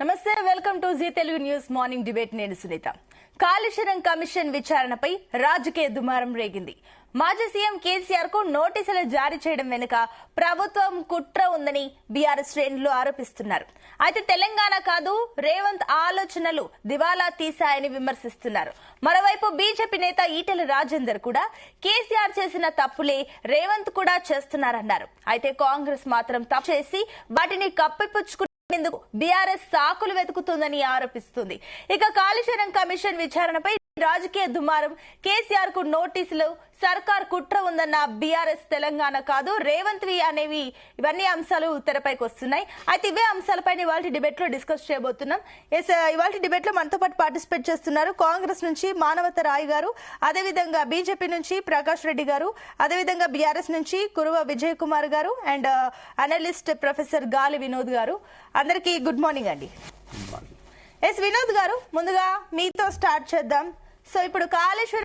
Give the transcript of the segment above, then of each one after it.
నమస్తే, welcome to Zee Telugu news morning debate. నేను Sunitha. Kaleshwaram commission విచారణపై రాజకీయ దుమారం రేగింది. మాజీ సీఎం కేసీఆర్ కు నోటీసులు జారీ చేయడం వెనుక ప్రభుత్వం కుట్ర ఉందని బీఆర్ఎస్ శ్రేణులు ఆరోపిస్తున్నారు. అయితే తెలంగాణ కాదు, రేవంత్ ఆలోచనలు దివాలా తీశాయని విమర్శిస్తున్నారు. మరోవైపు బీజేపీ నేత ఈటెల రాజేందర్ కూడా కేసీఆర్ చేసిన తప్పులే రేవంత్ కూడా చేస్తున్నారన్నారు. అయితే కాంగ్రెస్ మాత్రం తప్పు చేసి వాటిని కప్పిపుచ్చుకు బీఆర్ఎస్ సాకులు వెతుకుతుందని ఆరోపిస్తుంది. ఇక కాళేశ్వరం కమిషన్ విచారణపై రాజకీయ దుమారం, కేసీఆర్ కు నోటీసులు, సర్కార్ కుట్ర ఉందన్న బీఆర్ఎస్ తెలంగాణ కాదు రేవంత్ వి అనేవి ఇవన్నీ అంశాలు తెరపైకి వస్తున్నాయి. అయితే ఇవే అంశాలపై ఇవాళ డిబేట్ లో డిస్కస్ చేయబోతున్నాం. ఇవాళ డిబేట్ లో మనతో పాటు పార్టిసిపేట్ చేస్తున్నారు కాంగ్రెస్ నుంచి మానవత రాయ్ గారు, అదేవిధంగా బీజేపీ నుంచి ప్రకాష్ రెడ్డి గారు, అదేవిధంగా బీఆర్ఎస్ నుంచి కురువ విజయ్ కుమార్ గారు అండ్ అనలిస్ట్ ప్రొఫెసర్ గాలి వినోద్ గారు. అందరికీ గుడ్ మార్నింగ్ అండి. వినోద్ గారు, ముందుగా మీతో స్టార్ట్ చేద్దాం. సో ఇప్పుడు కాళేశ్వరం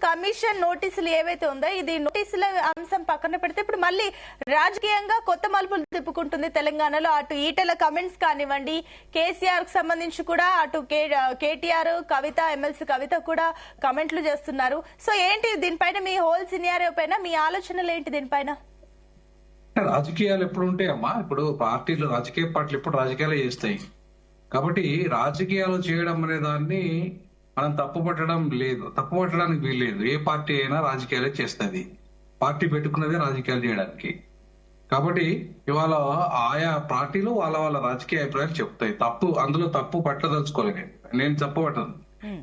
కమిషన్ నోటీసులు ఏవైతే ఉందో, ఇది నోటీసుల అంశం పక్కన పెడితే ఇప్పుడు మళ్ళీ రాజకీయంగా కొత్త మలుపులు తిప్పుకుంటుంది తెలంగాణలో. అటు ఈటెల కమెంట్స్ కానివ్వండి, కేసీఆర్ కు సంబంధించి కూడా అటు కేటీఆర్, కవిత, ఎమ్మెల్సీ కవిత కూడా కమెంట్లు చేస్తున్నారు. సో ఏంటి దీనిపైన మీ హోల్ సినారియో పైన మీ ఆలోచనలు ఏంటి దీనిపైన? రాజకీయాలు ఎప్పుడు ఉంటాయమ్మా? ఇప్పుడు రాజకీయ పార్టీలు ఎప్పుడు రాజకీయాలు చేస్తాయి. కాబట్టి రాజకీయాలు చేయడం అనే దాన్ని మనం తప్పుపట్టడానికి వీల్లేదు. ఏ పార్టీ అయినా రాజకీయాలే చేస్తుంది. పార్టీ పెట్టుకున్నదే రాజకీయాలు చేయడానికి. కాబట్టి ఇవాళ ఆయా పార్టీలు వాళ్ళ రాజకీయ అభిప్రాయాలు చెప్తాయి. అందులో తప్పు పట్టదలుచుకోలేదు, నేను తప్పు పట్టను.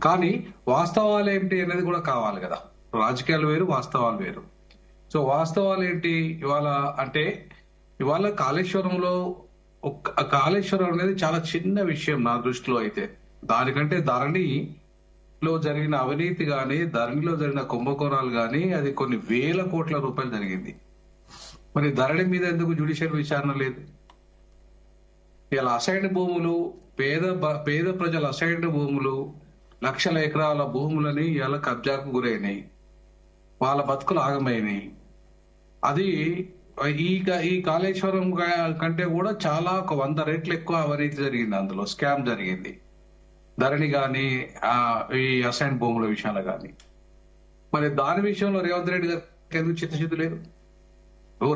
కానీ వాస్తవాలు ఏంటి అనేది కూడా కావాలి కదా. రాజకీయాలు వేరు, వాస్తవాలు వేరు. సో వాస్తవాలు ఏంటి ఇవాళ కాళేశ్వరం అనేది చాలా చిన్న విషయం నా దృష్టిలో. అయితే దానికంటే ధరణిలో జరిగిన అవినీతి గాని, ధరణిలో జరిగిన కుంభకోణాలు గాని, అది కొన్ని వేల కోట్ల రూపాయలు జరిగింది. మరి ధరణి మీద ఎందుకు జ్యుడిషియల్ విచారణ లేదు? ఇలా అసైన్డ్ భూములు, పేద ప్రజల అసైన్డ్ భూములు, లక్షల ఎకరాల భూములని ఇలా కబ్జాకు గురైనాయి. వాళ్ళ బతుకులు ఆగమైనాయి. అది ఈ కాళేశ్వరం కంటే కూడా చాలా 100 రెట్లు ఎక్కువ అవినీతి జరిగింది. అందులో స్కామ్ జరిగింది. ధరణి గాని, ఈ అసైన్ భూముల విషయాలు గాని. మరి దాని విషయంలో రేవంత్ రెడ్డి గారికి ఎందుకు చిత్తశుద్ధి లేదు?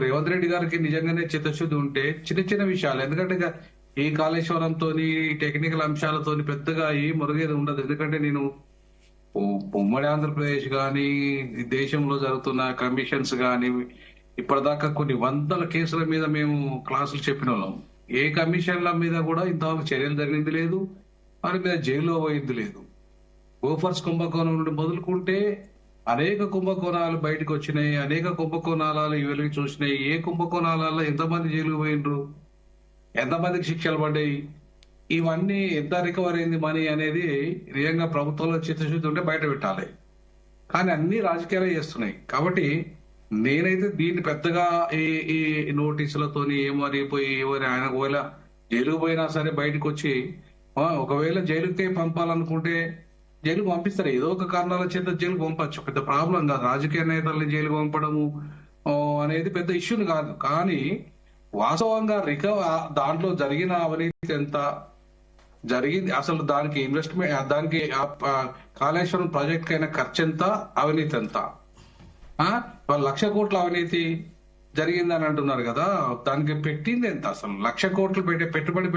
రేవంత్ రెడ్డి గారికి నిజంగానే చిత్తశుద్ధి ఉంటే చిన్న చిన్న విషయాలు, ఎందుకంటే ఈ కాళేశ్వరంతో టెక్నికల్ అంశాలతో పెద్దగా ఏ మురుగేది ఉండదు. ఎందుకంటే నేను ఉమ్మడి ఆంధ్రప్రదేశ్ గాని, దేశంలో జరుగుతున్న కమిషన్స్ గాని, ఇప్పటిదాకా కొన్ని వందల కేసుల మీద మేము క్లాసులు చెప్పిన వాళ్ళం. ఏ కమిషన్ల మీద కూడా ఇంతవరకు చర్యలు జరిగింది లేదు, వారి మీద జైల్లో పోయింది లేదు. గోఫర్స్ కుంభకోణం నుండి మొదలుకుంటే అనేక కుంభకోణాలు బయటకు వచ్చినాయి. అనేక కుంభకోణాలు వెలుగు చూసినాయి. ఏ కుంభకోణాలలో ఎంతమంది జైలుకు పోయినరు, ఎంతమందికి శిక్షలు పడ్డాయి, ఇవన్నీ ఎంత రికవర్ అయింది మనీ అనేది నిజంగా ప్రభుత్వంలో చిత్తశుద్ధి ఉంటే బయట పెట్టాలి. కానీ అన్ని రాజకీయాలే చేస్తున్నాయి. కాబట్టి నేనైతే దీన్ని పెద్దగా ఈ నోటీసులతోని ఏమరిపోయి ఆయన ఒకవేళ జైలుకు పోయినా సరే బయటకు వచ్చి, ఒకవేళ జైలుకే పంపాలనుకుంటే జైలుకు పంపిస్తారు. ఏదో ఒక కారణాల చేత జైలుకు పంపచ్చు, పెద్ద ప్రాబ్లం కాదు. రాజకీయ నేతల్ని జైలుకు పంపడము అనేది పెద్ద ఇష్యూని కాదు. కానీ వాస్తవంగా దాంట్లో జరిగిన అవినీతి ఎంత జరిగింది, అసలు దానికి ఇన్వెస్ట్మెంట్, దానికి కాళేశ్వరం ప్రాజెక్ట్ అయిన ఖర్చు ఎంత, అవినీతి ఎంత, 1,00,000 కోట్ల అవినీతి జరిగిందని అంటున్నారు కదా. దానికి పెట్టింది ఎంత? అసలు 1,00,000 కోట్లు పెట్టుబడి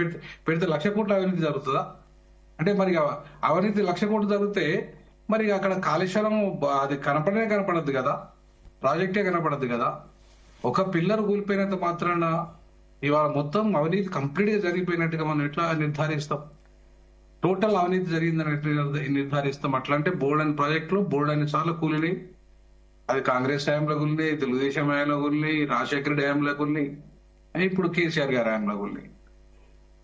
పెడితే 1,00,000 కోట్ల అవినీతి జరుగుతుందా? అంటే మరి అవినీతి 1,00,000 కోట్లు జరిగితే మరి అక్కడ కాళేశ్వరం అది కనపడద్దు కదా, ప్రాజెక్టే కనపడద్దు కదా. ఒక పిల్లర్ కూలిపోయినంత మాత్రాన ఇవాళ మొత్తం అవినీతి కంప్లీట్ గా జరిగిపోయినట్టుగా మనం ఎట్లా నిర్ధారిస్తాం? టోటల్ అవినీతి జరిగిందని ఎట్లా నిర్ధారిస్తాం? అట్లా అంటే బోల్డ్ అని ప్రాజెక్టులు బోల్డ్ అని చాలా కూలినాయి. అది కాంగ్రెస్ హయాంలో కూలినాయి, తెలుగుదేశం హయాంలో కూలినాయి, రాజశేఖర రెడ్డి హయాంలో కూలినాయి, ఇప్పుడు కేసీఆర్ గారి హయాంలో కూలినాయి.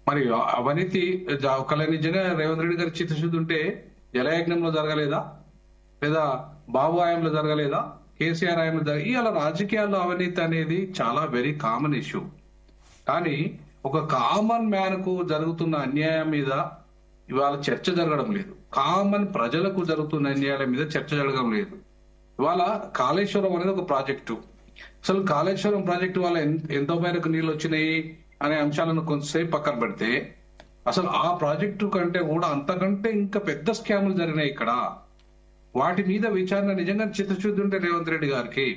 మరి అవినీతి ఒకళ్ళ నిజంగా రేవంత్ రెడ్డి గారి చిత్తశుద్ధి ఉంటే జలయజ్ఞంలో జరగలేదా, లేదా బాబు హయాంలో జరగలేదా, కేసీఆర్ హయాంలో ఇవాళ రాజకీయాల్లో అవినీతి అనేది చాలా వెరీ కామన్ ఇష్యూ. కానీ ఒక కామన్ మ్యాన్ కు జరుగుతున్న అన్యాయం మీద ఇవాళ చర్చ జరగడం లేదు. కామన్ ప్రజలకు జరుగుతున్న అన్యాయాల మీద చర్చ జరగడం లేదు. ఇవాళ కాళేశ్వరం అనేది ఒక ప్రాజెక్టు. అసలు కాళేశ్వరం ప్రాజెక్టు వల్ల ఎంతో మేరకు నీళ్లు వచ్చినాయి అనే అంశాలను కొంతసేపు పక్కన పెడితే, అసలు ఆ ప్రాజెక్టు కంటే కూడా అంతకంటే ఇంకా పెద్ద స్కాములు జరిగినాయి ఇక్కడ. వాటి మీద విచారణ నిజంగా చిత్తశుద్ధి ఉంటే రేవంత్ రెడ్డి గారికి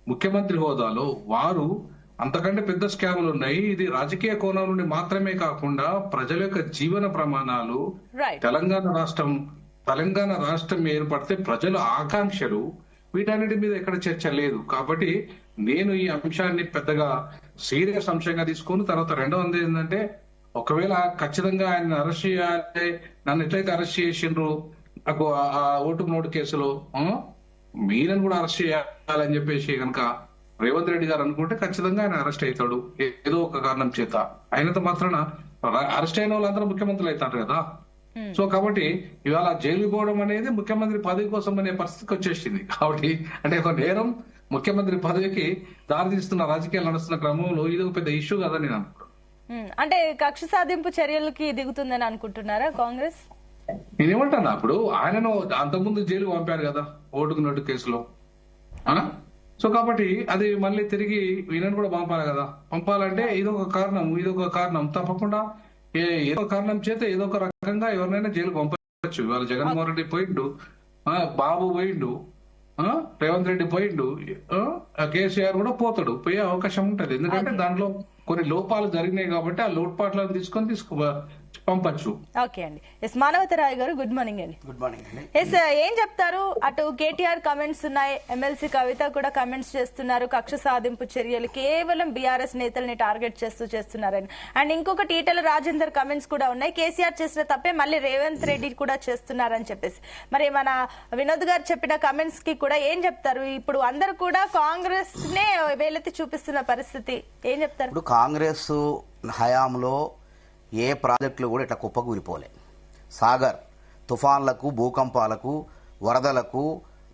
ముఖ్యమంత్రి హోదాలో వారు అంతకంటే పెద్ద స్కాములు ఉన్నాయి. ఇది రాజకీయ కోణం నుండి మాత్రమే కాకుండా ప్రజల యొక్క జీవన ప్రమాణాలు, రైట్. తెలంగాణ రాష్ట్రం ఏర్పడితే ప్రజల ఆకాంక్షలు, వీటన్నిటి మీద ఎక్కడ చర్చ లేదు. కాబట్టి నేను ఈ అంశాన్ని పెద్దగా సీరియస్ అంశంగా తీసుకుని తర్వాత రెండవది ఏంటంటే, ఒకవేళ ఖచ్చితంగా ఆయన అరెస్ట్ చేయాలి, నన్ను ఎట్లయితే అరెస్ట్ చేసిండ్రు నాకు ఆ ఓటుకు నోటు కేసులో మీరని కూడా అరెస్ట్ చేయాలని చెప్పేసి కనుక రేవంత్ రెడ్డి గారు అనుకుంటే ఖచ్చితంగా ఆయన అరెస్ట్ అవుతాడు ఏదో ఒక కారణం చేత. అయినంత మాత్రాన అరెస్ట్ అయిన వాళ్ళందరూ ముఖ్యమంత్రులు అవుతారు కదా. సో కాబట్టి ఇవాళ జైలు పోవడం అనేది ముఖ్యమంత్రి పదవి కోసం అనే పరిస్థితికి వచ్చేసింది. కాబట్టి అంటే ఒక నేరం ముఖ్యమంత్రి పదవికి దారితీస్తున్న రాజకీయాలు నడుస్తున్న క్రమంలో ఇది ఒక పెద్ద ఇష్యూ కదా నేను అనుకుంటున్నాను. అంటే కక్ష సాధింపు చర్యలకి దిగుతుందని అనుకుంటున్నారా కాంగ్రెస్? నేనేమంటాను, అప్పుడు ఆయనను అంతకుముందు జైలు పంపారు కదా ఓటుకు నోటు కేసులో. సో కాబట్టి అది మళ్ళీ తిరిగి ఈయనను కూడా పంపాలి కదా. పంపాలంటే ఇదొక కారణం తప్పకుండా ఏదో కారణం చేత ఏదో ఒక రకంగా ఎవరినైనా జైలు పంపవచ్చు. ఇవాళ జగన్మోహన్ రెడ్డి పోయిండు, బాబు పోయిండు, రేవంత్ రెడ్డి పోయిండు, కేసీఆర్ కూడా పోతాడు, పోయే అవకాశం ఉంటది. ఎందుకంటే దాంట్లో కొన్ని లోపాలు జరిగినాయి కాబట్టి ఆ లోట్పాట్లను తీసుకొని పంపచ్చు. ఓకే అండి. ఎస్ మానవతరాయ్ గారు, గుడ్ మార్నింగ్ అండి. గుడ్ మార్నింగ్ అండి. ఎస్, ఏం చెప్తారు? అటు కేటీఆర్ కమెంట్స్ ఉన్నాయి, ఎమ్మెల్సీ కవిత కూడా కమెంట్స్ చేస్తున్నారు, కక్ష సాధింపు చర్యలు కేవలం బీఆర్ఎస్ నేతల్ని టార్గెట్ చేస్తున్నారని. అండ్ ఇంకొకటి ఈటెల రాజేందర్ కమెంట్స్ కూడా ఉన్నాయి, కేసీఆర్ చేసిన తప్పే మళ్ళీ రేవంత్ రెడ్డి కూడా చేస్తున్నారని చెప్పేసి. మరి మన వినోద్ గారు చెప్పిన కమెంట్స్ కి కూడా ఏం చెప్తారు? ఇప్పుడు అందరు కూడా కాంగ్రెస్ నే వేలెత్తి చూపిస్తున్న పరిస్థితి, ఏం చెప్తారు? ఇప్పుడు కాంగ్రెస్ హయాంలో ఏ ప్రాజెక్టులు కూడా ఇట్లా కుప్పకూలిపోలే. సాగర్ తుఫాన్లకు, భూకంపాలకు, వరదలకు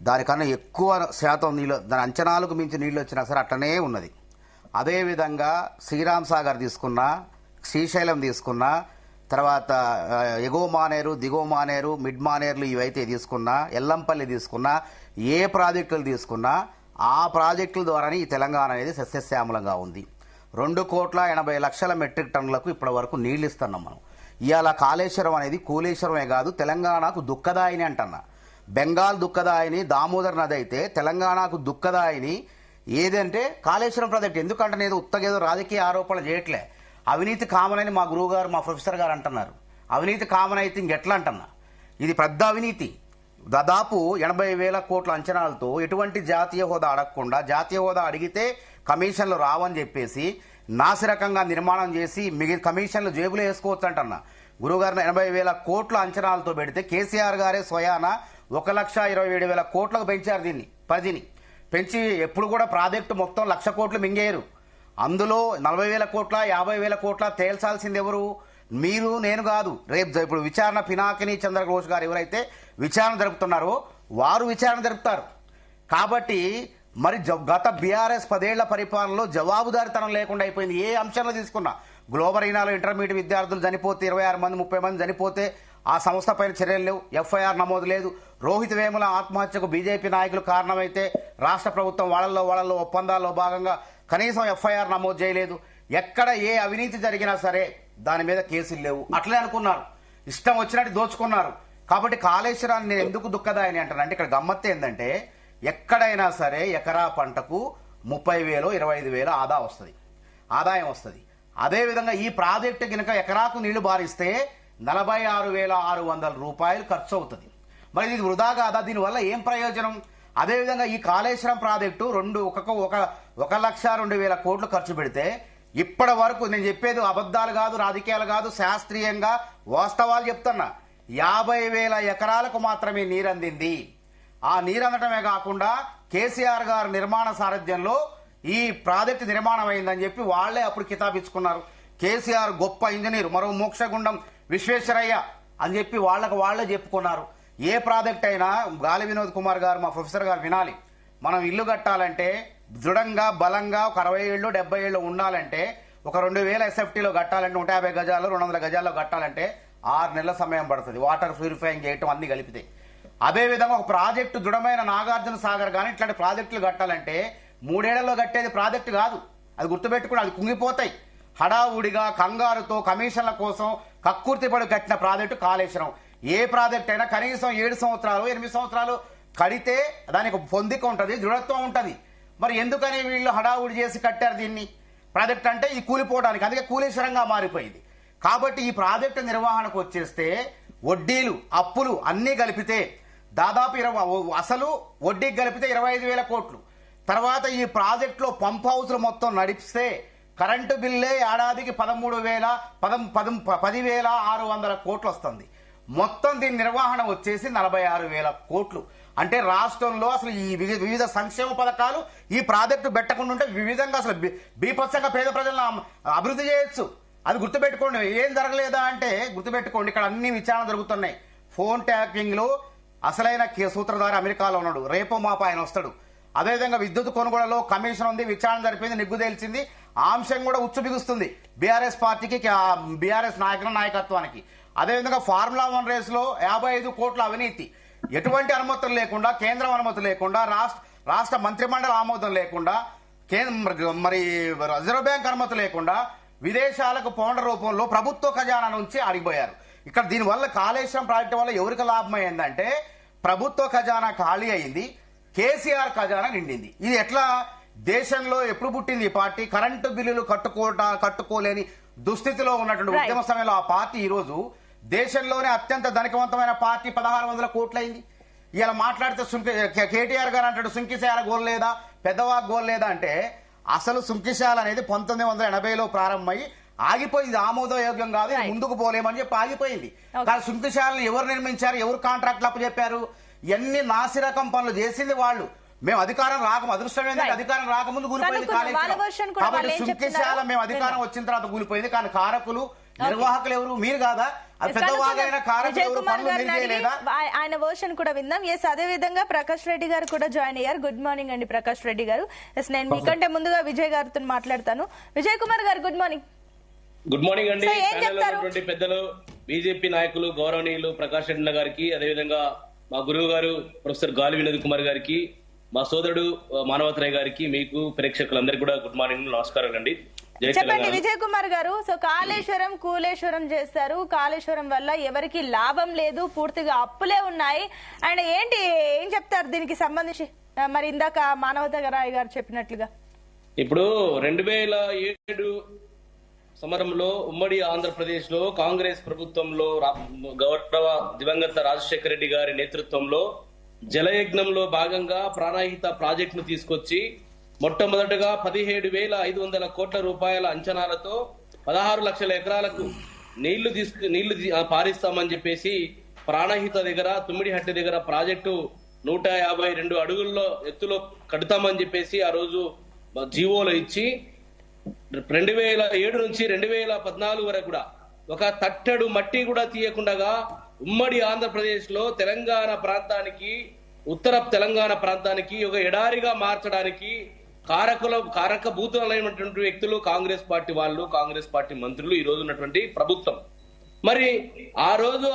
దానికన్నా ఎక్కువ శాతం నీళ్ళు, దాని అంచనాలకు మించి నీళ్ళు వచ్చినా సరే అట్లనే ఉన్నది. అదేవిధంగా శ్రీరామ్ సాగర్ తీసుకున్నా, శ్రీశైలం తీసుకున్నా, తర్వాత ఎగో మానేరు, దిగో మానేరు, మిడ్ మానేర్లు ఇవైతే తీసుకున్నా, ఎల్లంపల్లి తీసుకున్నా, ఏ ప్రాజెక్టులు తీసుకున్నా ఆ ప్రాజెక్టుల ద్వారానే ఈ తెలంగాణ అనేది సస్యశ్యామలంగా ఉంది. 2,80,00,000 మెట్రిక్ టన్నులకు ఇప్పటి వరకు నీళ్లు ఇస్తున్నాం మనం. ఇవాళ కాళేశ్వరం అనేది కూలేశ్వరమే కాదు, తెలంగాణకు దుఃఖదాయిని అంటున్నా. బెంగాల్ దుఃఖదాయిని దామోదర్ నది అయితే తెలంగాణకు దుఃఖదాయిని ఏదంటే కాళేశ్వరం ప్రాజెక్ట్. ఎందుకంటే నేను ఉత్తగేదో రాజకీయ ఆరోపణలు చేయట్లే. అవినీతి కామన్ అని మా గురువు గారు, మా ప్రొఫెసర్ గారు అంటున్నారు. అవినీతి కామన్ అయితే ఇంకెట్లా అంటున్నా? ఇది పెద్ద అవినీతి. దాదాపు 80,000 కోట్ల అంచనాలతో ఎటువంటి జాతీయ హోదా అడగకుండా, జాతీయ హోదా అడిగితే కమిషన్లు రావని చెప్పేసి నాసిరకంగా నిర్మాణం చేసి మిగిలిన కమిషన్లు జేబులో వేసుకోవచ్చు అంటన్నా. గురువుగారిని 80,000 కోట్ల అంచనాలతో పెడితే కేసీఆర్ గారే స్వయాన 1,27,000 కోట్లకు పెంచారు దీన్ని, పరిధిని పెంచి. ఎప్పుడు కూడా ప్రాజెక్టు మొత్తం 1,00,000 కోట్లు మింగేయరు. అందులో 40,000 కోట్ల 50,000 కోట్ల తేల్చాల్సింది ఎవరు? మీరు, నేను కాదు. రేపు ఇప్పుడు విచారణ పినాకిని చంద్రఘోష్ గారు ఎవరైతే విచారణ జరుపుతున్నారో వారు విచారణ జరుపుతారు. కాబట్టి మరి గత బీఆర్ఎస్ 10 ఏళ్ల పరిపాలనలో జవాబుదారితనం లేకుండా అయిపోయింది. ఏ అంశంలో తీసుకున్నా, గ్లోబల్ ఈనాలో ఇంటర్మీడియట్ విద్యార్థులు చనిపోతే 26 మంది 30 మంది చనిపోతే ఆ సంస్థ పైన చర్యలు లేవు, ఎఫ్ఐఆర్ నమోదు లేదు. రోహిత్ వేముల ఆత్మహత్యకు బీజేపీ నాయకులు కారణమైతే రాష్ట్ర ప్రభుత్వం వాళ్ళల్లో ఒప్పందాల్లో భాగంగా కనీసం ఎఫ్ఐఆర్ నమోదు చేయలేదు. ఎక్కడ ఏ అవినీతి జరిగినా సరే దాని మీద కేసులు లేవు. అట్లే అనుకున్నారు, ఇష్టం వచ్చినట్టు దోచుకున్నారు. కాబట్టి కాళేశ్వరాన్ని నేను ఎందుకు దుఃఖదాయని అంటానంటే, ఇక్కడ గమ్మత్తు ఏంటంటే ఎక్కడైనా సరే ఎకరా పంటకు 30,000 25,000 ఆదాయం వస్తుంది. అదేవిధంగా ఈ ప్రాజెక్టు కనుక ఎకరాకు నీళ్లు బారిస్తే 46,600 రూపాయలు ఖర్చు అవుతుంది. మరి ఇది వృధా కాదా? దీనివల్ల ఏం ప్రయోజనం? అదేవిధంగా ఈ కాళేశ్వరం ప్రాజెక్టు 1,02,000 కోట్లు ఖర్చు పెడితే ఇప్పటి వరకు, నేను చెప్పేది అబద్ధాలు కాదు, రాజకీయాలు కాదు, శాస్త్రీయంగా వాస్తవాలు చెప్తున్నా, 50,000 ఎకరాలకు మాత్రమే నీరందింది. ఆ నీరందటమే కాకుండా కేసీఆర్ గారు నిర్మాణ సారథ్యంలో ఈ ప్రాజెక్టు నిర్మాణం అయిందని చెప్పి వాళ్లే అప్పుడు కితాబిచ్చుకున్నారు. కేసీఆర్ గొప్ప ఇంజనీర్, మరో మోక్షగుండం విశ్వేశ్వరయ్య అని చెప్పి వాళ్లే చెప్పుకున్నారు. ఏ ప్రాజెక్ట్ అయినా గాలి వినోద్ కుమార్ గారు, మా ప్రొఫెసర్ గారు వినాలి. మనం ఇల్లు కట్టాలంటే దృఢంగా, బలంగా ఒక 60 ఏళ్ళు 70 ఏళ్ళు ఉండాలంటే, ఒక 2,000 ఎస్ఎఫ్టీలో కట్టాలంటే, 150 గజాలు 200 గజాల్లో కట్టాలంటే 6 నెలల సమయం పడుతుంది. వాటర్ ప్యూరిఫైయింగ్ చేయటం అన్ని కలిపితే. అదేవిధంగా ఒక ప్రాజెక్టు దృఢమైన నాగార్జున సాగర్ కానీ ఇట్లాంటి ప్రాజెక్టులు కట్టాలంటే 3 ఏళ్లలో కట్టేది ప్రాజెక్టు కాదు. అది గుర్తుపెట్టుకుని అది కుంగిపోతాయి. హడావుడిగా కంగారుతో కమిషన్ల కోసం కక్కుర్తిపడి కట్టిన ప్రాజెక్టు కాళేశ్వరం. ఏ ప్రాజెక్ట్ అయినా కనీసం 7 సంవత్సరాలు 8 సంవత్సరాలు కడితే దానికి పొందిక ఉంటుంది, దృఢత్వం ఉంటుంది. మరి ఎందుకని వీళ్ళు హడావుడి చేసి కట్టారు దీన్ని? ప్రాజెక్ట్ అంటే ఈ కూలిపోవడానికి, అందుకే కూలీశ్వరంగా మారిపోయింది. కాబట్టి ఈ ప్రాజెక్టు నిర్వహణకు వచ్చేస్తే వడ్డీలు అప్పులు అన్నీ కలిపితే దాదాపు అసలు వడ్డీకి కలిపితే 25,000 కోట్లు. తర్వాత ఈ ప్రాజెక్టులో పంప్ హౌస్లు మొత్తం నడిపిస్తే కరెంటు బిల్లే ఏడాదికి 10,600 కోట్లు వస్తుంది. మొత్తం దీని నిర్వహణ వచ్చేసి 46,000 కోట్లు. అంటే రాష్ట్రంలో అసలు ఈ వివిధ సంక్షేమ పథకాలు ఈ ప్రాజెక్టు పెట్టకుండా ఉంటే వివిధంగా అసలు బీపత్సంగా పేద ప్రజలను అభివృద్ధి చేయొచ్చు. అది గుర్తుపెట్టుకోండి. ఏం జరగలేదా అంటే గుర్తుపెట్టుకోండి, ఇక్కడ అన్ని విచారణ జరుగుతున్నాయి. ఫోన్ ట్యాపింగ్ లో అసలైన సూత్రధారి అమెరికాలో ఉన్నాడు, రేపో మాప ఆయన వస్తాడు. అదేవిధంగా విద్యుత్ కొనుగోలులో కమిషన్ ఉంది, విచారణ జరిపింది, నిగ్గు తేల్చింది. ఆ అంశం కూడా ఉచ్చు బిగుస్తుంది బీఆర్ఎస్ పార్టీకి, బీఆర్ఎస్ నాయకత్వానికి. అదేవిధంగా ఫార్ములా 1 రేసులో 55 కోట్ల అవినీతి, ఎటువంటి అనుమతులు లేకుండా, కేంద్రం అనుమతి లేకుండా, రాష్ట్ర మంత్రిమండలి ఆమోదం లేకుండా, మరి రిజర్వ్ బ్యాంక్ అనుమతి లేకుండా విదేశాలకు పౌండ్ రూపంలో ప్రభుత్వ ఖజానా నుంచి అడిగిపోయారు. ఇక్కడ దీనివల్ల కాళేశ్వరం ప్రాజెక్టు వల్ల ఎవరికి లాభం అయిందంటే ప్రభుత్వ ఖజానా ఖాళీ అయింది, కేసీఆర్ ఖజానా నిండింది. ఇది ఎట్లా? దేశంలో ఎప్పుడు పుట్టింది ఈ పార్టీ? కరెంటు బిల్లులు కట్టుకోలేని దుస్థితిలో ఉన్నటువంటి ఉద్యమ సమయంలో ఆ పార్టీ ఈ రోజు దేశంలోనే అత్యంత ధనికవంతమైన పార్టీ 1,600 కోట్లయింది. ఇలా మాట్లాడితే కేటీఆర్ గారు అంటాడు సుంకిశాల గోల్ లేదా, పెద్దవాగ్ గోల్ లేదా అంటే అసలు సుంకిశాల అనేది 1980లో ప్రారంభమై ఆగిపోయింది. ఆమోదయోగ్యం కాదు, ముందుకు పోలేమని చెప్పి ఆగిపోయింది. కానీ సుంకిశాలను ఎవరు నిర్మించారు, ఎవరు కాంట్రాక్ట్లు అప్పచెప్పారు? ఎన్ని నాసిరకం పనులు చేసింది వాళ్ళు. మేము అధికారం అదృష్టం ఏంటంటే అధికారం రాకముందు కూలిపోయింది కాళేశ్వరం. కాబట్టి సుంకిశాల మేము అధికారం వచ్చిన తర్వాత కూలిపోయింది. కానీ కారకులు నిర్వాహకులు ఎవరు? మీరు కాదా? ఆయన వర్షన్ కూడా విందాం. ఎస్, అదే విధంగా ప్రకాష్ రెడ్డి గారు కూడా జాయిన్ అయ్యారు. గుడ్ మార్నింగ్ అండి ప్రకాష్ రెడ్డి గారు. ఎస్, నేను మీకంటే ముందుగా విజయ్ గారితో మాట్లాడతాను. విజయ్ కుమార్ గారు గుడ్ మార్నింగ్. గుడ్ మార్నింగ్ అండి. పెద్దలు బీజేపీ నాయకులు గౌరవనీయులు ప్రకాష్ రెడ్డి గారికి, అదేవిధంగా మా గురువు గారు ప్రొఫెసర్ గాలి వినోద్ కుమార్ గారికి, మా సోదరుడు మానవతరాయ్ గారికి, మీకు ప్రేక్షకులందరికీ కూడా గుడ్ మార్నింగ్, నమస్కారం అండి. చెప్పండి విజయ్ కుమార్ గారు. సో కాళేశ్వరం కూలేశ్వరం చేస్తారు, కాళేశ్వరం వల్ల ఎవరికి లాభం లేదు, పూర్తిగా అప్పులే ఉన్నాయి. అండ్ ఏం చెప్తారు దీనికి సంబంధించి? మరి ఇందాక మానవతరాయ్ గారు చెప్పినట్లుగా ఇప్పుడు 2007 సమరంలో ఉమ్మడి ఆంధ్రప్రదేశ్ లో కాంగ్రెస్ ప్రభుత్వంలో గౌరవ దివంగత రాజశేఖర రెడ్డి గారి నేతృత్వంలో జలయజ్ఞంలో భాగంగా ప్రాణహిత ప్రాజెక్ట్ ను తీసుకొచ్చి మొట్టమొదటగా 17,500 కోట్ల రూపాయల అంచనాలతో 16 లక్షల ఎకరాలకు నీళ్లు పారిస్తామని చెప్పేసి ప్రాణహిత దగ్గర తుమ్మిడిహట్టి దగ్గర ప్రాజెక్టు 152 అడుగుల్లో ఎత్తులో కడతామని చెప్పేసి ఆ రోజు జీవోలో ఇచ్చి 2007 నుంచి 2014 వరకు కూడా ఒక తట్టడు మట్టి కూడా తీయకుండా ఉమ్మడి ఆంధ్రప్రదేశ్ లో తెలంగాణ ప్రాంతానికి, ఉత్తర తెలంగాణ ప్రాంతానికి ఒక ఎడారిగా మార్చడానికి కారకభూతులైనటువంటి వ్యక్తులు కాంగ్రెస్ పార్టీ వాళ్ళు, కాంగ్రెస్ పార్టీ మంత్రులు, ఈ రోజు ఉన్నటువంటి ప్రభుత్వం. మరి ఆ రోజు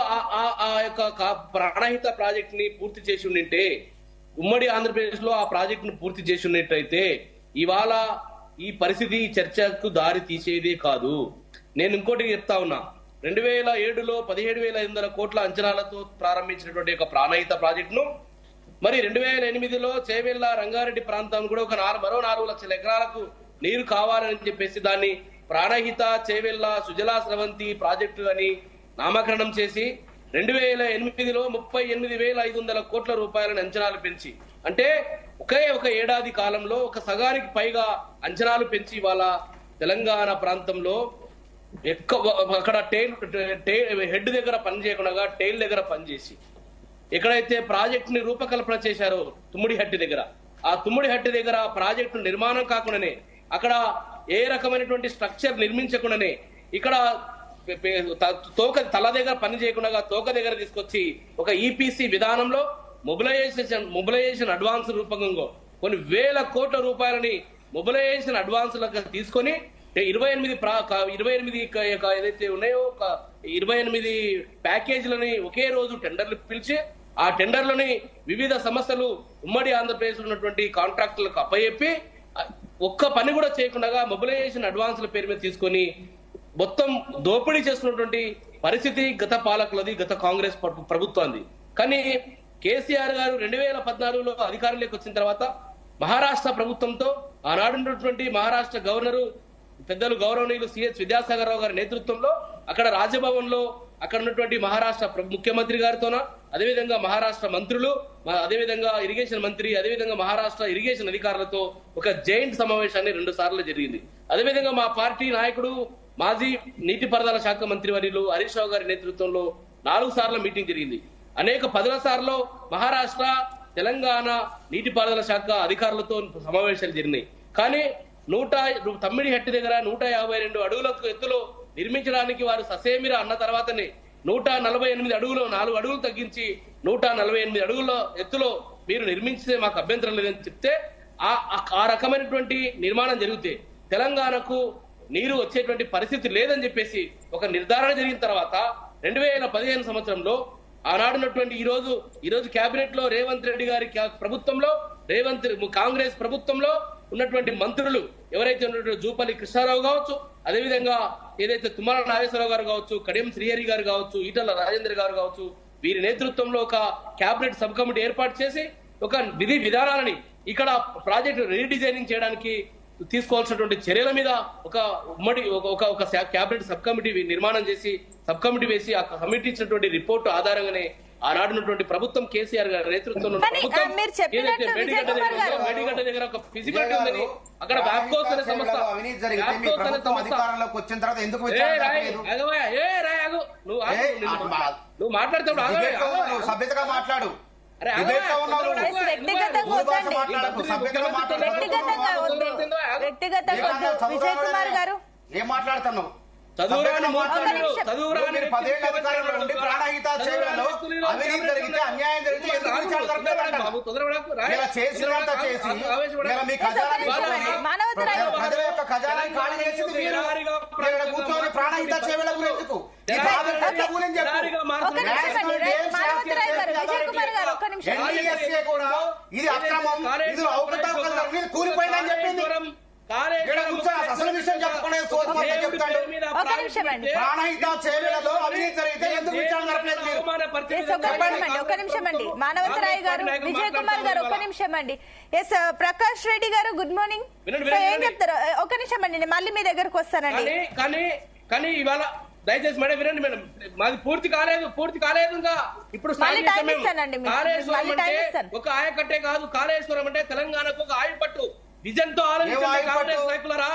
ఆ యొక్క ప్రాణహిత ప్రాజెక్ట్ ని పూర్తి చేసి ఉండింటే, ఉమ్మడి ఆంధ్రప్రదేశ్ లో ఆ ప్రాజెక్ట్ ను పూర్తి చేసి ఉన్నట్టయితే ఇవాళ ఈ పరిస్థితి చర్చకు దారి తీసేదే కాదు. నేను ఇంకోటి చెప్తా ఉన్నా, 2007లో 17,500 కోట్ల అంచనాలతో ప్రారంభించినటువంటి ఒక ప్రాణహిత ప్రాజెక్టును మరి 2008లో చేవెళ్ల రంగారెడ్డి ప్రాంతం కూడా మరో 4 లక్షల ఎకరాలకు నీరు కావాలని చెప్పేసి దాన్ని ప్రాణహిత చేవెళ్ల సుజలా స్రవంతి ప్రాజెక్టు అని నామకరణం చేసి 2008లో 38,500 కోట్ల రూపాయలను అంచనాలు పెంచి, అంటే ఒక ఏడాది కాలంలో ఒక సగానికి పైగా అంచనాలు పెంచి వాళ్ళ తెలంగాణ ప్రాంతంలో అక్కడ హెడ్ దగ్గర పనిచేయకుండా టైల్ దగ్గర పనిచేసి ఎక్కడైతే ప్రాజెక్ట్ ని రూపకల్పన చేశారో తుమ్మిడిహట్టి దగ్గర, ఆ తుమ్మిడిహట్టి దగ్గర ప్రాజెక్టు నిర్మాణం కాకుండానే, అక్కడ ఏ రకమైనటువంటి స్ట్రక్చర్ నిర్మించకుండానే ఇక్కడ తల దగ్గర పని చేయకుండా తోక దగ్గర తీసుకొచ్చి ఒక ఈపీసీ విధానంలో మొబిలైజేషన్ అడ్వాన్స్ రూపకంగా కొన్ని వేల కోట్ల రూపాయలని మొబిలైజేషన్ అడ్వాన్స్ తీసుకొని 28 ఏదైతే ఉన్నాయో 28 ప్యాకేజీలని ఒకే రోజు టెండర్లు పిలిచి ఆ టెండర్లని వివిధ సంస్థలు ఉమ్మడి ఆంధ్రప్రదేశ్ లో ఉన్నటువంటి కాంట్రాక్టులకు అప్పచెప్పి ఒక్క పని కూడా చేయకుండా మొబిలైజేషన్ అడ్వాన్స్ల పేరు మీద తీసుకొని మొత్తం దోపిడీ చేస్తున్నటువంటి పరిస్థితి గత పాలకులది, గత కాంగ్రెస్ ప్రభుత్వాన్ని. కానీ కేసీఆర్ గారు 2014లో అధికారంలోకి వచ్చిన తర్వాత మహారాష్ట్ర ప్రభుత్వంతో ఆనాడున్నటువంటి మహారాష్ట్ర గవర్నరు పెద్దలు గౌరవనీయులు సిహెచ్ విద్యాసాగర్ రావు గారి నేతృత్వంలో అక్కడ రాజ్భవన్ లో అక్కడ ఉన్నటువంటి మహారాష్ట్ర ముఖ్యమంత్రి గారితోన, అదేవిధంగా మహారాష్ట్ర మంత్రులు, అదేవిధంగా ఇరిగేషన్ మంత్రి, అదేవిధంగా మహారాష్ట్ర ఇరిగేషన్ అధికారులతో ఒక జాయింట్ సమావేశాన్ని 2 సార్లు జరిగింది. అదేవిధంగా మా పార్టీ నాయకుడు మాజీ నీటిపారుదల శాఖ మంత్రి వర్యులు హరీష్ రావు గారి నేతృత్వంలో 4 సార్లు మీటింగ్ జరిగింది. అనేక 10ల సార్లు మహారాష్ట్ర, తెలంగాణ నీటిపారుదల శాఖ అధికారులతో సమావేశాలు జరిగినాయి. కానీ తమ్మిడిహట్టి దగ్గర 152 అడుగుల ఎత్తులో నిర్మించడానికి వారు ససేమిరా అన్న తర్వాతనే 148 అడుగులు 4 అడుగులు తగ్గించి 148 అడుగుల ఎత్తులో మీరు నిర్మించితే మాకు అభ్యంతరం లేదని చెప్తే ఆ రకమైనటువంటి నిర్మాణం జరిగితే తెలంగాణకు నీరు వచ్చేటువంటి పరిస్థితి లేదని చెప్పేసి ఒక నిర్ధారణ జరిగిన తర్వాత 2015 సంవత్సరంలో ఆనాడున్నటువంటి ఈ రోజు కేబినెట్ లో రేవంత్ రెడ్డి గారి ప్రభుత్వంలో కాంగ్రెస్ ప్రభుత్వంలో ఉన్నటువంటి మంత్రులు ఎవరైతే ఉన్నటువంటి జూపల్లి కృష్ణారావు కావచ్చు, అదేవిధంగా ఏదైతే తుమ్మల నాగేశ్వరరావు గారు కావచ్చు, కడియం శ్రీహరి గారు కావచ్చు, ఈటల రాజేందర్ గారు కావచ్చు, వీరి నేతృత్వంలో ఒక కేబినెట్ సబ్ కమిటీ ఏర్పాటు చేసి ఒక విధి విధానాలని ఇక్కడ ప్రాజెక్టు రీడిజైనింగ్ చేయడానికి తీసుకోవాల్సినటువంటి చర్యల మీద ఒక ఉమ్మడి ఒక కేబినెట్ సబ్ కమిటీ నిర్మాణం చేసి సబ్ కమిటీ వేసి ఆ కమిటీ ఇచ్చినటువంటి రిపోర్టు ఆధారంగానే ఆనాడున్నటువంటి ప్రభుత్వం కేసీఆర్ గారి నేతృత్వంలో మేడిగడ్డ దగ్గర ఒక ఫిజిబిలిటీ ఉందని అక్కడ వ్యాప్కోస్ అనే సంస్థ నువ్వు మాట్లాడుతావు సభ్యతగా మాట్లాడు. విజయ్ కుమార్ గారు ఏం మాట్లాడుతున్నావు? చదువురాని ప్రాణహిత సేవలో అవినీతి జరిగితే, అన్యాయం జరిగితే ఎందుకు విచారణ జరపలేదంటారు? ఇలా చేసినంత చేసి మీ ప్రజల యొక్క ఖజానాన్ని ఖాళీ చేసింది మీరు. కూర్చొని ప్రాణహిత సేవల గురించి ఎన్డీఎస్ఏ కూడా ఇది అక్రమం, ఇది అవకతవకలు కూలిపోయిందని చెప్పింది. అసలు విషయం చెప్పకుండా ప్రాణహిత సేవలలో అవినీతి జరిగితే ఎందుకు విచారణ జరపలేదు మీరు? ఒక నిమిషం అండి. మానవతరాయ్ గారు, విజయ్ కుమార్ గారు, ఒక నిమిషం అండి. ఎస్ ప్రకాష్ రెడ్డి గారు, గుడ్ మార్నింగ్. ఏం చెప్తారు? ఒక నిమిషం అండి, నేను మళ్ళీ మీ దగ్గరకు వస్తానండి. కానీ ఇవాళ దయచేసి మేడం వినండి మేడం, మాది పూర్తి కాలేదు ఇంకా. ఇప్పుడు కాళేశ్వరం అంటే ఒక ఆయకట్టే కాదు, కాళేశ్వరం అంటే తెలంగాణకు ఒక ఆయపట్టు. విజన్ తో ఆలోచించండి కాంగ్రెస్ నాయకులరా.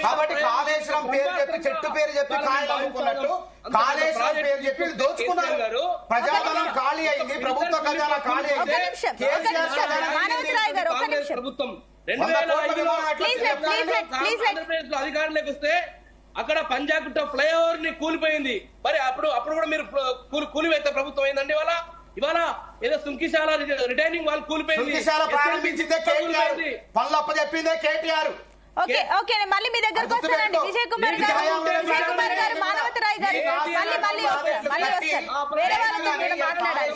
కాబట్టి కాళేశ్వరం పేరు చెప్పి, చెట్టు పేరు చెప్పి కాయలు అమ్ముకున్నట్టు కాళేశ్వరం పేరు చెప్పి దోచుకున్నారు. ప్రజాధనం ఖాళీ అయింది, ప్రభుత్వ ఖజానా ఖాళీ అయింది. ప్రభుత్వం 2005లో అధికారంలోకి వస్తే అక్కడ పంజాగుట్ట ఫ్లైఓవర్ ని కూలిపోయింది. మరి అప్పుడు కూడా మీరు కూలివేస్తే ప్రభుత్వం అయిందండి. ఇవాళ ఏదో సుంకిశాల రిటైనింగ్ వాళ్ళు కూలిపోయింది. ప్రారంభించిందే కేటీఆర్, పనులు అప్పచెప్పిందే కేటీఆర్. ఓకే మళ్ళీ మీ దగ్గరకు వస్తానండి. విజయ్ కుమార్ గారు, మానవతరాయ్ గారు మళ్ళీ వేరే వాళ్ళతో కూడా మాట్లాడాలి.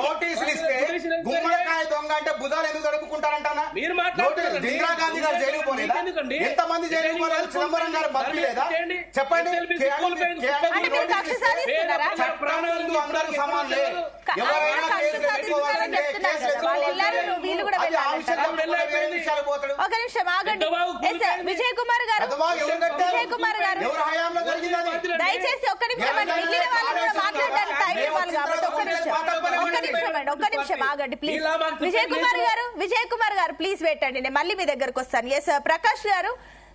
నోటీసులు ఇస్తే గుమ్మడికాయ దొంగ అంటే భుజాలు ఎందుకు జరుపుకుంటారంటానా? ఇందిరాగాంధీ గారు జైలుకు పోలేదా? ఎంతమంది జైలుకు పోలేదు? చిదంబరం గారు పంపిలేదా? చెప్పండి. అందరూ సమానులే. ఎవరైనా ఒక నిమిషం ఆగండి. విజయ్ కుమార్ గారు, దయచేసి ఒక్క నిమిషం అండి. మిగిలిన వాళ్ళు కూడా మాట్లాడడానికి టైం ఇవ్వాలి కాబట్టి ఒక్క నిమిషం ఆగండి ప్లీజ్. విజయ్ కుమార్ గారు ప్లీజ్ పెట్టండి, నేను మళ్ళీ మీ దగ్గరకు వస్తాను. ఎస్ ప్రకాష్ గారు,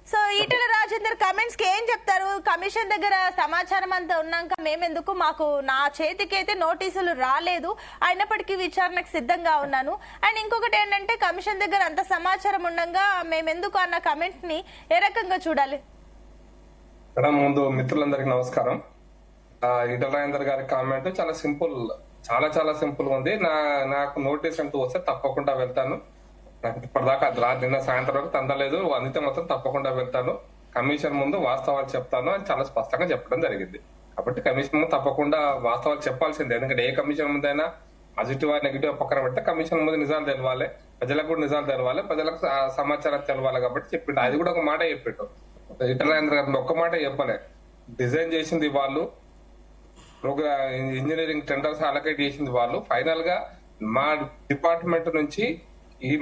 సో ఈటెల రాజేందర్ కమెంట్స్ కి ఏం చెప్తారు? కమిషన్ దగ్గర సమాచారం అంతా ఉన్నాక మేమెందుకు, మాకు నా చేతికి అయితే నోటీసులు రాలేదు, అయినప్పటికీ విచారణకు సిద్ధంగా ఉన్నాను. అండ్ ఇంకొకటి ఏంటంటే కమిషన్ దగ్గర అంత సమాచారం ఉండగా మేమెందుకు అన్న కమెంట్ ని ఏ రకంగా చూడాలి? ముందు మిత్రులందరికీ నమస్కారం. ఈటెల రాజేందర్ గారి కామెంట్ చాలా సింపుల్, చాలా సింపుల్ ఉంది. నాకు నోటీస్ అంటూ వస్తే తప్పకుండా వెళ్తాను. ఇప్పటిదాకా నిన్న సాయంత్రం వరకు తందలేదు, అందితే మాత్రం తప్పకుండా వెళ్తాను. కమిషన్ ముందు వాస్తవాలు చెప్తాను అని చాలా స్పష్టంగా చెప్పడం జరిగింది. కాబట్టి కమిషన్ ముందు తప్పకుండా వాస్తవాలు చెప్పాల్సిందే. ఎందుకంటే ఏ కమిషన్ ముందైనా పాజిటివ్ నెగిటివ్ పక్కన పెడితే కమిషన్ ముందు నిజాలు తెలవాలి, ప్రజలకు కూడా నిజాలు తెలవాలి, ప్రజలకు సమాచారం తెలవాలి కాబట్టి చెప్పిండు. అది కూడా ఒక మాట చెప్పిండు ఈటల రాజేందర్ గారు, ఒక్క మాట చెప్పలే. డిజైన్ చేసింది వాళ్ళు, ఇంజనీరింగ్ టెండర్స్ అలొకేట్ చేసింది వాళ్ళు. ఫైనల్ గా మా డిపార్ట్మెంట్ నుంచి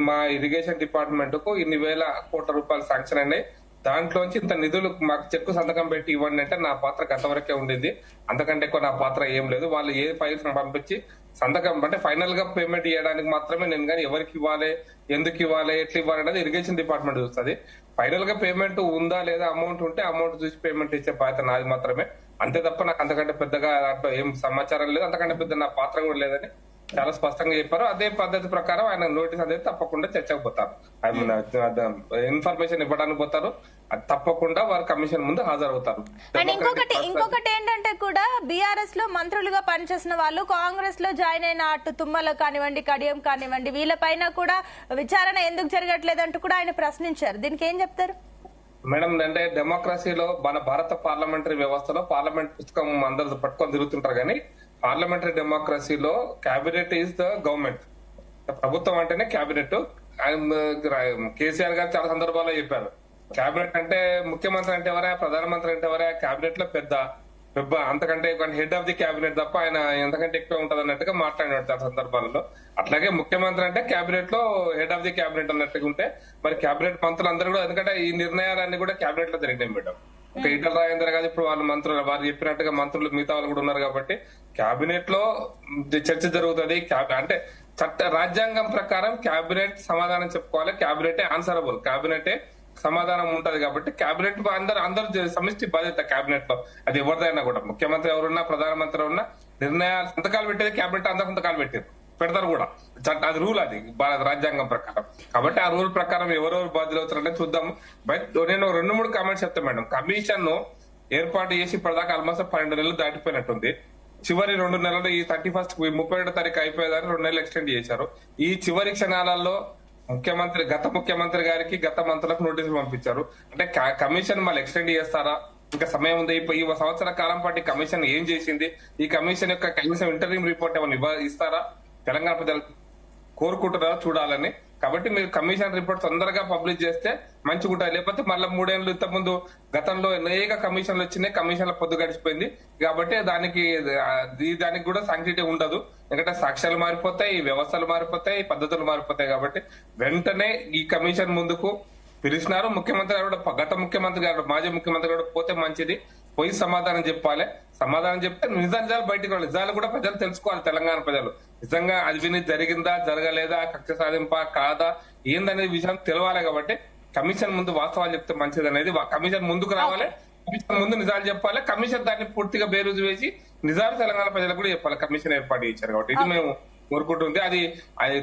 మా ఇరిగేషన్ డిపార్ట్మెంట్ కు ఇన్ని వేల కోట్ల రూపాయలు శాంక్షన్ అయినాయి. దాంట్లోంచి ఇంత నిధులు మాకు చెక్కు సంతకం పెట్టి ఇవ్వండి అంటే నా పాత్ర గతవరకే ఉండింది, అంతకంటే ఎక్కువ నా పాత్ర ఏం లేదు. వాళ్ళు ఏ ఫైల్స్ పంపించి సంతకం అంటే ఫైనల్ గా పేమెంట్ చేయడానికి మాత్రమే నేను, కానీ ఎవరికి ఇవ్వాలి, ఎందుకు ఇవ్వాలి, ఎట్లా ఇవ్వాలి అనేది ఇరిగేషన్ డిపార్ట్మెంట్ చూస్తుంది. ఫైనల్ గా పేమెంట్ ఉందా లేదా, అమౌంట్ ఉంటే అమౌంట్ చూసి పేమెంట్ ఇచ్చే బాధ్యత నాది మాత్రమే, అంతే తప్ప నాకు అంతకంటే పెద్దగా దాంట్లో ఏం సమాచారం లేదు, అంతకంటే పెద్ద నా పాత్ర కూడా లేదని చాలా స్పష్టంగా చెప్పారు. అదే పద్ధతి ప్రకారం ఆయన నోటీస్ అనేది తప్పకుండా చర్చకు పోతారు, ఇన్ఫర్మేషన్ ఇవ్వడానికి పోతారు, అది తప్పకుండా వారు కమిషన్ ముందు హాజరవుతారు. అండ్ ఇంకొకటి ఏంటంటే కూడా బీఆర్ఎస్ లో మంత్రులుగా పనిచేసిన వాళ్ళు కాంగ్రెస్ లో జాయిన్ అయిన అటు తుమ్మల కానివ్వండి, కడియం కానివ్వండి, వీళ్ళపైన కూడా విచారణ ఎందుకు జరగట్లేదంటూ కూడా ఆయన ప్రశ్నించారు. దీనికి ఏం చెప్తారు మేడం? అంటే డెమోక్రసీలో మన భారత పార్లమెంటరీ వ్యవస్థలో పార్లమెంట్ పుస్తకం అందరూ పట్టుకొని తిరుగుతుంటారు, కానీ పార్లమెంటరీ డెమోక్రసీలో క్యాబినెట్ ఈజ్ ద గవర్నమెంట్. ప్రభుత్వం అంటేనే క్యాబినెట్. కేసీఆర్ గారు చాలా సందర్భాల్లో చెప్పారు, క్యాబినెట్ అంటే ముఖ్యమంత్రి అంటే ఎవరా, ప్రధానమంత్రి అంటే ఎవరా, క్యాబినెట్ లో పెద్ద అంతకంటే హెడ్ ఆఫ్ ది క్యాబినెట్ తప్ప ఆయన ఎంతకంటే ఎక్కువ ఉంటది అన్నట్టుగా మాట్లాడినాడు చాలా సందర్భాలలో. అట్లాగే ముఖ్యమంత్రి అంటే క్యాబినెట్ లో హెడ్ ఆఫ్ ది క్యాబినెట్ అన్నట్టుగా ఉంటే మరి క్యాబినెట్ మంత్రులు అందరూ కూడా, ఎందుకంటే ఈ నిర్ణయాలన్నీ కూడా క్యాబినెట్ లో జరిగినాయి మేడం. ఒక ఈటల రాజేందర్ గారు ఇప్పుడు వాళ్ళు మంత్రులు, వారు చెప్పినట్టుగా మంత్రులు మిగతా వాళ్ళు కూడా ఉన్నారు కాబట్టి క్యాబినెట్ లో చర్చ జరుగుతుంది. అంటే రాజ్యాంగం ప్రకారం క్యాబినెట్ సమాధానం చెప్పుకోవాలి, క్యాబినెటే ఆన్సరబుల్, క్యాబినెటే సమాధానం ఉంటది కాబట్టి క్యాబినెట్ అందరూ సమిష్టి బాధ్యత క్యాబినెట్ లో. అది ఎవరిదైనా కూడా, ముఖ్యమంత్రి ఎవరున్నా, ప్రధానమంత్రి ఉన్నా, నిర్ణయాలు సంతకాలు పెట్టేది క్యాబినెట్, అందరూ సంతకాలు పెడతారు కూడా, అది రూల్, అది రాజ్యాంగం ప్రకారం. కాబట్టి ఆ రూల్ ప్రకారం ఎవరెవరు బాధ్యులు అవుతారంటే చూద్దాం. బట్ నేను 2-3 కామెంట్స్ చెప్తాను మేడం. కమిషన్ ను ఏర్పాటు చేసి ఇప్పటిదాకా ఆల్మోస్ట్ 12 నెలలు దాటిపోయినట్టుంది. చివరి 2 నెలలు ఈ 31 తారీఖు అయిపోయేదాన్ని 2 నెలలు ఎక్స్టెండ్ చేశారు. ఈ చివరి క్షణాలలో గత ముఖ్యమంత్రి గారికి, గత మంత్రులకు నోటీసులు పంపించారు. అంటే కమిషన్ మళ్ళీ ఎక్స్టెండ్ చేస్తారా, ఇంకా సమయం ఉంది? ఈ సంవత్సర కాలం పాటు కమిషన్ ఏం చేసింది, ఈ కమిషన్ యొక్క కనీసం ఇంటర్వ్యూ రిపోర్ట్ ఏమైనా ఇస్తారా, తెలంగాణ ప్రజలు కోరుకుంటున్నారా చూడాలని. కాబట్టి మీరు కమిషన్ రిపోర్ట్ తొందరగా పబ్లిష్ చేస్తే మంచిగా ఉంటాయి. లేకపోతే మళ్ళీ 3 ఏళ్ళు ఇంతకుముందు గతంలో అనేక కమిషన్లు వచ్చినాయి, కమిషన్ల పొద్దు గడిచిపోయింది కాబట్టి దానికి కూడా సాంక్టిటీ ఉండదు. ఎందుకంటే సాక్ష్యాలు మారిపోతాయి, వ్యవస్థలు మారిపోతాయి, పద్ధతులు మారిపోతాయి. కాబట్టి వెంటనే ఈ కమిషన్ ముందుకు పిలిచినారు. ముఖ్యమంత్రి గారు కూడా, గత ముఖ్యమంత్రి గారు, మాజీ ముఖ్యమంత్రి గారు పోతే మంచిది, పోయి సమాధానం చెప్పాలి. సమాధానం చెప్తే నిజాలు బయటకు నిజాలు కూడా ప్రజలు తెలుసుకోవాలి. తెలంగాణ ప్రజలు నిజంగా అవినీతి జరిగిందా, జరగలేదా, కక్ష సాధింపా కాదా, ఏందనేది విషయం తెలవాలి. కాబట్టి కమిషన్ ముందు వాస్తవాలు చెప్తే మంచిది అనేది, కమిషన్ ముందుకు రావాలి, కమిషన్ ముందు నిజాలు చెప్పాలి, కమిషన్ దాన్ని పూర్తిగా బేరుజు వేసి నిజాలు తెలంగాణ ప్రజలకు కూడా చెప్పాలి. కమిషన్ ఏర్పాటు చేశారు కాబట్టి ఇది మేము కోరుకుంటుంది. అది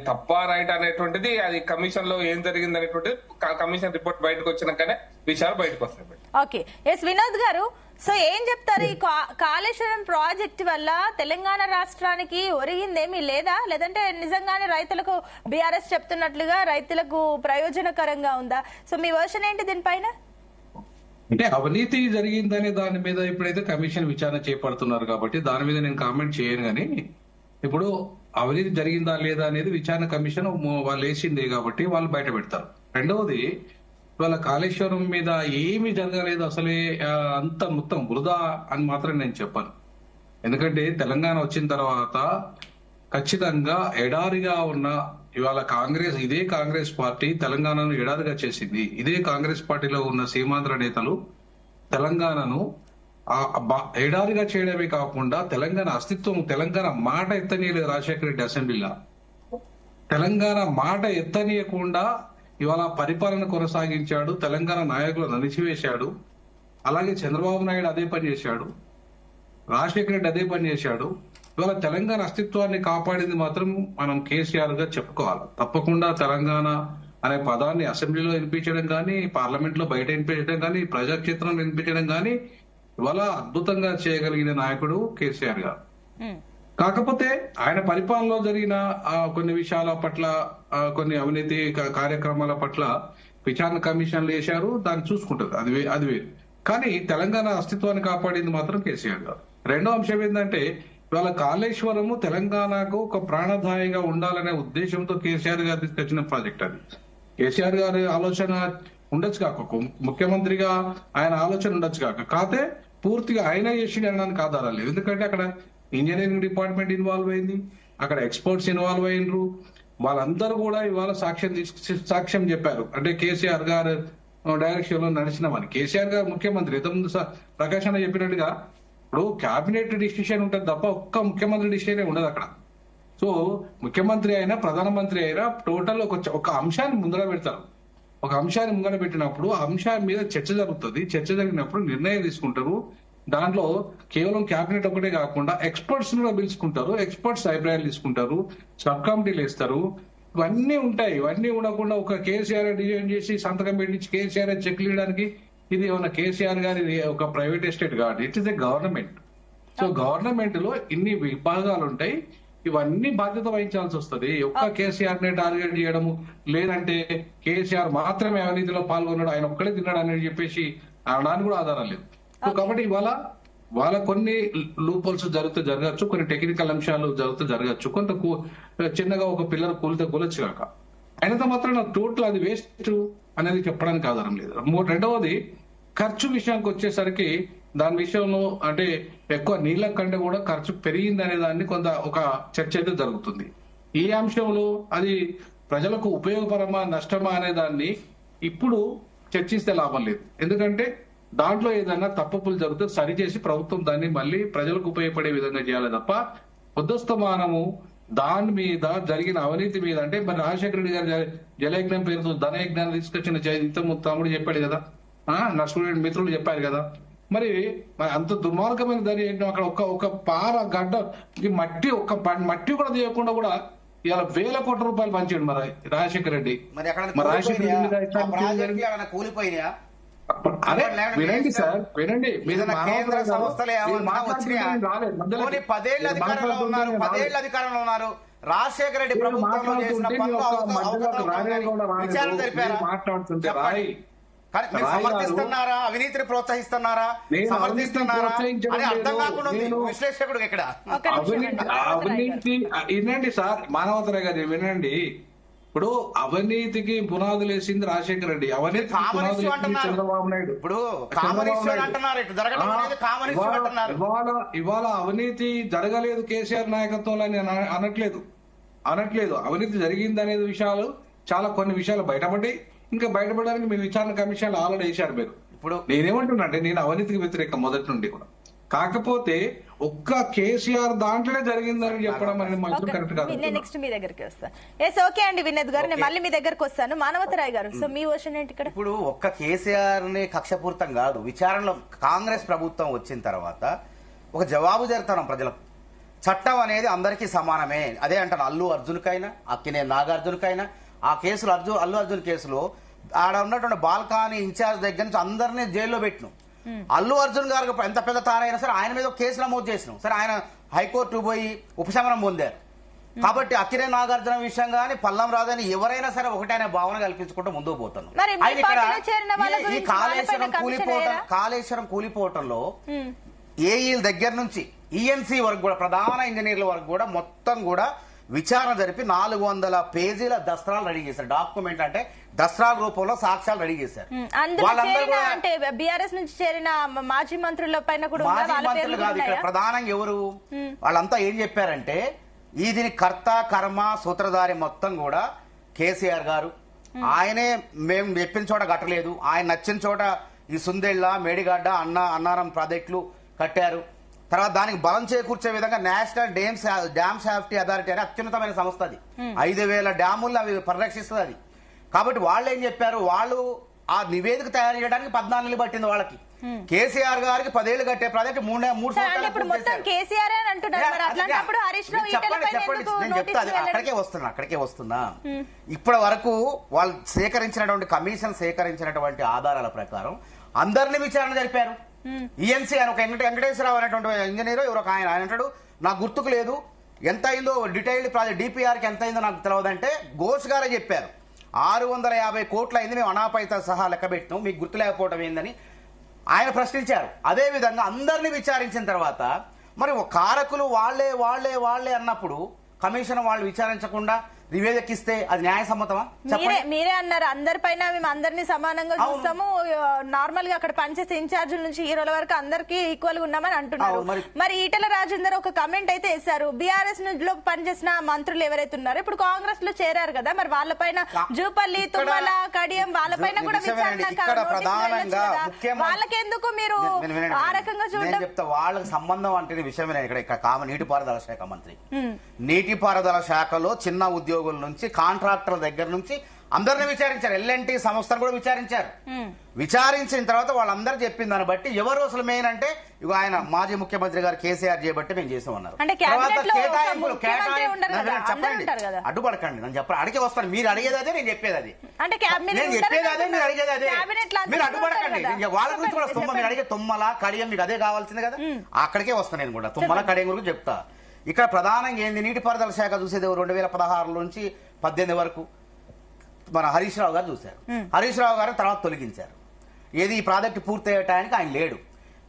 తప్ప రైట్ అనేటువంటిది, అది కమిషన్ లో ఏం జరిగింది అనేటువంటిది కమిషన్ రిపోర్ట్ బయటకు వచ్చినాకనే విషయాలు బయటకు వస్తాయి. ఓకే, ఎస్ వినోద్ గారు, సో ఏం చెప్తారు? ఈ కాళేశ్వరం ప్రాజెక్ట్ వల్ల తెలంగాణ రాష్ట్రానికి ఒరిగిందేమీ లేదా, లేదంటే నిజంగానే రైతులకు బీఆర్ఎస్ చెప్తున్నట్లుగా రైతులకు ప్రయోజనకరంగా ఉందా? సో మీ వర్షన్ ఏంటి దీనిపైన? అంటే అవినీతి జరిగిందనే దాని మీద ఇప్పుడైతే కమిషన్ విచారణ చేపడుతున్నారు కాబట్టి దాని మీద నేను కామెంట్ చేయను. కానీ ఇప్పుడు అవినీతి జరిగిందా లేదా అనేది విచారణ కమిషన్ వాళ్ళు వేసిందే కాబట్టి వాళ్ళు బయట పెడతారు. రెండవది, వాళ్ళ కాళేశ్వరం మీద ఏమీ జరగలేదు అసలే, అంత మొత్తం వృధా అని మాత్రం నేను చెప్పాను. ఎందుకంటే తెలంగాణ వచ్చిన తర్వాత ఖచ్చితంగా ఎడారిగా ఉన్న ఇవాళ ఇదే కాంగ్రెస్ పార్టీ తెలంగాణను ఎడారిగా చేసింది. ఇదే కాంగ్రెస్ పార్టీలో ఉన్న సీమాంధ్ర నేతలు తెలంగాణను ఎడారిగా చేయడమే కాకుండా తెలంగాణ అస్తిత్వం, తెలంగాణ మాట ఎత్తనీయలేదు రాజశేఖర రెడ్డి అసెంబ్లీలో. తెలంగాణ మాట ఎత్తనీయకుండా ఇవాళ పరిపాలన కొనసాగించాడు, తెలంగాణ నాయకులను అణిచివేశాడు. అలాగే చంద్రబాబు నాయుడు అదే పని చేశాడు, రాజశేఖర రెడ్డి అదే పని చేశాడు. ఇవాళ తెలంగాణ అస్తిత్వాన్ని కాపాడింది మాత్రం మనం కేసీఆర్ గా చెప్పుకోవాలి. తప్పకుండా తెలంగాణ అనే పదాన్ని అసెంబ్లీలో వినిపించడం కానీ, పార్లమెంట్ లో బయట వినిపించడం కానీ, ప్రజాక్షేత్రంలో వినిపించడం కానీ ఇవాళ అద్భుతంగా చేయగలిగిన నాయకుడు కేసీఆర్ గారు. కాకపోతే ఆయన పరిపాలనలో జరిగిన కొన్ని విషయాల పట్ల, కొన్ని అవినీతి కార్యక్రమాల పట్ల విచారణ కమిషన్లు వేశారు, దాన్ని చూసుకుంటారు, అది వేరు. కానీ తెలంగాణ అస్తిత్వాన్ని కాపాడింది మాత్రం కేసీఆర్ గారు. రెండో అంశం ఏంటంటే ఇవాళ కాళేశ్వరము తెలంగాణకు ఒక ప్రాణదాయిగా ఉండాలనే ఉద్దేశంతో కేసీఆర్ గారు తీసుకొచ్చిన ప్రాజెక్ట్ అది. కేసీఆర్ గారి ఆలోచన ఉండొచ్చు కాక, ముఖ్యమంత్రిగా ఆయన ఆలోచన ఉండొచ్చు కాక, కాకపోతే పూర్తిగా ఆయన చేసి అనడానికి ఆధారాలు లేవు. ఎందుకంటే అక్కడ ఇంజనీరింగ్ డిపార్ట్మెంట్ ఇన్వాల్వ్ అయింది, అక్కడ ఎక్స్పర్ట్స్ ఇన్వాల్వ్ అయినరు. వాళ్ళందరూ కూడా ఇవాళ సాక్ష్యం చెప్పారు. అంటే కేసీఆర్ గారు డైరెక్షన్ లో నడిచినామని. కేసీఆర్ గారు ముఖ్యమంత్రి ఇంతకుముందు ప్రకాష్ అన్న చెప్పినట్టుగా ఇప్పుడు క్యాబినెట్ డిసిషన్ ఉంటుంది తప్ప ఒక్క ముఖ్యమంత్రి డిసిషన్ ఉండదు అక్కడ. సో ముఖ్యమంత్రి అయినా ప్రధానమంత్రి అయినా టోటల్ ఒక అంశాన్ని ముందర పెడతారు. ఒక అంశాన్ని ముందర పెట్టినప్పుడు ఆ అంశాన్ని మీద చర్చ జరుగుతుంది. చర్చ జరిగినప్పుడు నిర్ణయం తీసుకుంటారు. దాంట్లో కేవలం క్యాబినెట్ ఒకటే కాకుండా ఎక్స్పర్ట్స్ కూడా పిలుచుకుంటారు. ఎక్స్పర్ట్స్ అభిప్రాయాలు తీసుకుంటారు, సబ్ కమిటీలు వేస్తారు. ఇవన్నీ ఉంటాయి. ఇవన్నీ ఉండకుండా ఒక కేసీఆర్ డిజైన్ చేసి సంతకం పెట్టించి కేసీఆర్ చెక్లు ఇవ్వడానికి ఇది ఏమన్నా కేసీఆర్ గారి ఒక ప్రైవేట్ ఎస్టేట్ కాదు, it is a government. So government లో ఇన్ని విభాగాలు ఉంటాయి. ఇవన్నీ బాధ్యత వహించాల్సి వస్తుంది. ఒక్క కేసీఆర్ నే టార్గెట్ చేయడము, లేదంటే కేసీఆర్ మాత్రమే అవినీతిలో పాల్గొన్నాడు, ఆయన ఒక్కడే తిన్నాడు అని చెప్పేసి అనడానికి కూడా ఆధారం లేదు. సో కాబట్టి వాళ్ళ కొన్ని లూపోల్స్ జరగచ్చు, కొన్ని టెక్నికల్ అంశాలు జరగచ్చు, కొంత చిన్నగా ఒక పిల్లర్ కూలొచ్చు కాక. అయినంత మాత్రం టోటల్ అది వేస్ట్ అనేది చెప్పడానికి ఆధారం లేదు. రెండవది ఖర్చు విషయానికి వచ్చేసరికి దాని విషయంలో అంటే ఎక్కువ నీళ్ల కంటే కూడా ఖర్చు పెరిగింది అనే దాన్ని కొంత ఒక చర్చ అయితే జరుగుతుంది. ఈ అంశంలో అది ప్రజలకు ఉపయోగపరమా నష్టమా అనే దాన్ని ఇప్పుడు చర్చిస్తే లాభం లేదు. ఎందుకంటే దాంట్లో ఏదైనా తప్పులు జరిగితే సరిచేసి ప్రభుత్వం దాన్ని మళ్ళీ ప్రజలకు ఉపయోగపడే విధంగా చేయాలి తప్ప పొద్దుస్తమానము దాని మీద జరిగిన అవినీతి మీద అంటే మరి రాజశేఖర రెడ్డి గారు జలయజ్ఞం పేరుతో ధనయజ్ఞాన్ని తీసుకొచ్చిన తమ్ముడు చెప్పాడు కదా, నా స్టూడెంట్ మిత్రులు చెప్పారు కదా. మరి అంత దుర్మార్గమైన ధనయజ్ఞం అక్కడ ఒక పార గడ్డ మట్టి కూడా తీయకుండా కూడా ఇలా వేల కోట్ల రూపాయలు పంచాడు మరి రాజశేఖర రెడ్డి. రాజశేఖర రెడ్డి మీద కూలిపోయినా వినండి సార్, వినండి. మీరు పదేళ్ళు అధికారంలో ఉన్నారు. రాజశేఖర రెడ్డి ప్రభుత్వంలో చేసిన విచారణ జరిపారా? సమర్థిస్తున్నారా, అవినీతిని ప్రోత్సహిస్తున్నారా, సమర్థిస్తున్నారా అని అర్థం కాకుండా విశ్లేషకుడు ఇక్కడ అవినీతి. వినండి సార్, మానవతరే కదా, వినండి. ఇప్పుడు అవినీతికి పునాదులు వేసింది రాజశేఖర రెడ్డి, అవినీతి చంద్రబాబు నాయుడు. ఇప్పుడు ఇవాళ అవినీతి జరగలేదు కేసీఆర్ నాయకత్వంలో అనట్లేదు. అవినీతి జరిగింది అనేది విషయాలు కొన్ని విషయాలు బయటపడ్డాయి. ఇంకా బయటపడడానికి మీ విచారణ కమిషన్ ఆల్రెడీ వేశారు మీరు. ఇప్పుడు నేనేమంటున్నా అంటే నేను అవినీతికి వ్యతిరేకం మొదటి నుండి కూడా. కాకపోతే ఒక్క కేసీఆర్ దాంట్లోనే జరిగిందని చెప్పడం అనేది మాత్రం కరెక్ట్ కాదు. నేను నెక్స్ట్ మీ దగ్గరికి వస్తాను. ఎస్, ఓకే అండి వినోద్ గారు, నేను మళ్ళీ మీ దగ్గరకు వస్తాను. మానవతరాయ్ గారు, సో మీ వర్షన్ ఏంటి ఇక్కడ? ఇప్పుడు ఒక్క కేసీఆర్ ని కక్షపూరితం కాదు, విచారణలో కాంగ్రెస్ ప్రభుత్వం వచ్చిన తర్వాత ఒక జవాబుదారీతనం ప్రజలకు. చట్టం అనేది అందరికీ సమానమే. అదే అంటాను, అల్లు అర్జున్కైనా అక్కినే నాగార్జునకైనా ఆ కేసులు అల్లు అర్జున్ కేసులో ఆడ ఉన్నటువంటి బాల్కానీ ఇన్ఛార్జ్ దగ్గర నుంచి అందరినీ జైల్లో పెట్టినాం. అల్లు అర్జున్ గారు ఎంత పెద్ద తారైనా సరే ఆయన మీద కేసు నమోదు చేసినాం. సరే ఆయన హైకోర్టు పోయి ఉపశమనం పొందారు. కాబట్టి అక్కినే నాగార్జున విషయం కానీ పల్లం రాజని ఎవరైనా సరే ఒకటైన భావన కల్పించుకుంటూ ముందుకు పోతున్నాం. ఆయన ఇక్కడ ఈ కాళేశ్వరం కూలిపోవటంలో ఏఈల దగ్గర నుంచి ఈఎన్సీ వరకు కూడా ప్రధాన ఇంజనీర్ల వరకు కూడా మొత్తం కూడా విచారణ జరిపి 400 పేజీల దస్త్రాలు రెడీ చేశారు. డాక్యుమెంట్ అంటే దస్త్రాల రూపంలో సాక్ష్యాలు రెడీ చేశారు. బీఆర్ఎస్ నుంచి చేరిన మాజీ మంత్రుల పైన కూడా మాజీ మంత్రులు కాదు ఇక్కడ ప్రధానంగా ఎవరు వాళ్ళంతా ఏం చెప్పారంటే దీని కర్త కర్మ సూత్రధారి మొత్తం కూడా కేసీఆర్ గారు. ఆయనే మేము చెప్పిన చోట కట్టలేదు, ఆయన నచ్చిన చోట ఈ సుందెళ్ళ మేడిగడ్డ అన్నారం ప్రాజెక్టులు కట్టారు. తర్వాత దానికి బలం చేకూర్చే విధంగా నేషనల్ డ్యామ్ సేఫ్టీ అథారిటీ అనే అత్యున్నతమైన సంస్థ అది. 5,000 డ్యాములను అవి పరిరక్షిస్తుంది అది. కాబట్టి వాళ్ళు ఏం చెప్పారు, వాళ్ళు ఆ నివేదిక తయారు చేయడానికి 14 నెలలు పట్టింది వాళ్ళకి. కేసీఆర్ గారికి 10 ఏళ్లు కట్టే ప్రాజెక్ట్ 3 సంవత్సరాలు. అక్కడికే వస్తున్నా. ఇప్పటి వరకు వాళ్ళు కమిషన్ సేకరించినటువంటి ఆధారాల ప్రకారం అందరినీ విచారణ జరిపారు. ఈఎన్సీ ఆయన ఒక వెంకటేశ్వరరావు అనేటువంటి ఇంజనీర్ ఎవరో ఆయన అంటాడు నాకు గుర్తుకు లేదు ఎంత అయిందో డీటెయిల్డ్ ప్రాజెక్ట్ డిపిఆర్కి ఎంత అయిందో నాకు తెలియదంటే ఘోష్ గారే చెప్పారు 650 కోట్లు అయింది, మేము అనాపైత సహా లెక్క పెట్టినాం, మీకు గుర్తు లేకపోవడం ఏందని ఆయన ప్రశ్నించారు. అదే విధంగా అందరినీ విచారించిన తర్వాత మరి కారకులు వాళ్లే అన్నప్పుడు కమిషన్ వాళ్ళు విచారించకుండా నివేదికిస్తే అది న్యాయసమ్మతమా? మీరే అన్నారు అందరిపైన మేము అందరినీ సమానంగా చూస్తాము, నార్మల్ గా అక్కడ పనిచేసే ఇన్ఛార్జీల నుంచి హీరోల వరకు అందరికి ఈక్వల్ గా ఉన్నామని అంటున్నారు. మరి ఈటెల రాజేందర్ ఒక కమెంట్ అయితే వేశారు, బీఆర్ఎస్ లో పనిచేసిన మంత్రులు ఎవరైతే ఉన్నారో ఇప్పుడు కాంగ్రెస్ లో చేరారు కదా, మరి వాళ్ళపైన జూపల్లి, తుమ్మల, కడియం వాళ్ళపైన కూడా విచారణ, వాళ్ళకెందుకు మీరు ఆ రకంగా చూడండి? చెప్తా, వాళ్ళకి సంబంధం అంటే విషయమే. ఇక్కడ నీటిపారుదల శాఖ మంత్రి, నీటిపారుదల శాఖలో చిన్న ఉద్యోగుల నుంచి కాంట్రాక్టర్ల దగ్గర నుంచి అందరిని విచారించారు. ఎల్ఎన్టీ సంస్థను కూడా విచారించారు. విచారించిన తర్వాత వాళ్ళందరూ చెప్పిన దాన్ని బట్టి ఎవరు అసలు మెయిన్ అంటే ఇగో ఆయన మాజీ ముఖ్యమంత్రి గారు కేసీఆర్ చేయబట్టి మేము చేసాం అన్నారు. చెప్పండి, అడ్డుపడకండి, నేను చెప్పండి, అడిగి వస్తాను. మీరు అడిగేది అదే, నేను చెప్పేది అది. నేను చెప్పేది అదే, మీరు అడిగేది అదే. మీరు అడ్డుపడకండి. వాళ్ళ గురించి కూడా తుమ్మ, మీరు అడిగే తుమ్మల కడియం మీకు అదే కావాల్సింది కదా, అక్కడికే వస్తాను నేను కూడా. తుమ్మల కడియం గురించి చెప్తా. ఇక్కడ ప్రధానంగా ఏంది, నీటిపారుదల శాఖ చూసేది 2016 నుంచి 18 వరకు మన హరీష్ రావు గారు చూశారు. హరీష్ రావు గారు తర్వాత తొలగించారు. ఏది ఈ ప్రాజెక్టు పూర్తయ్యటానికి ఆయన లేడు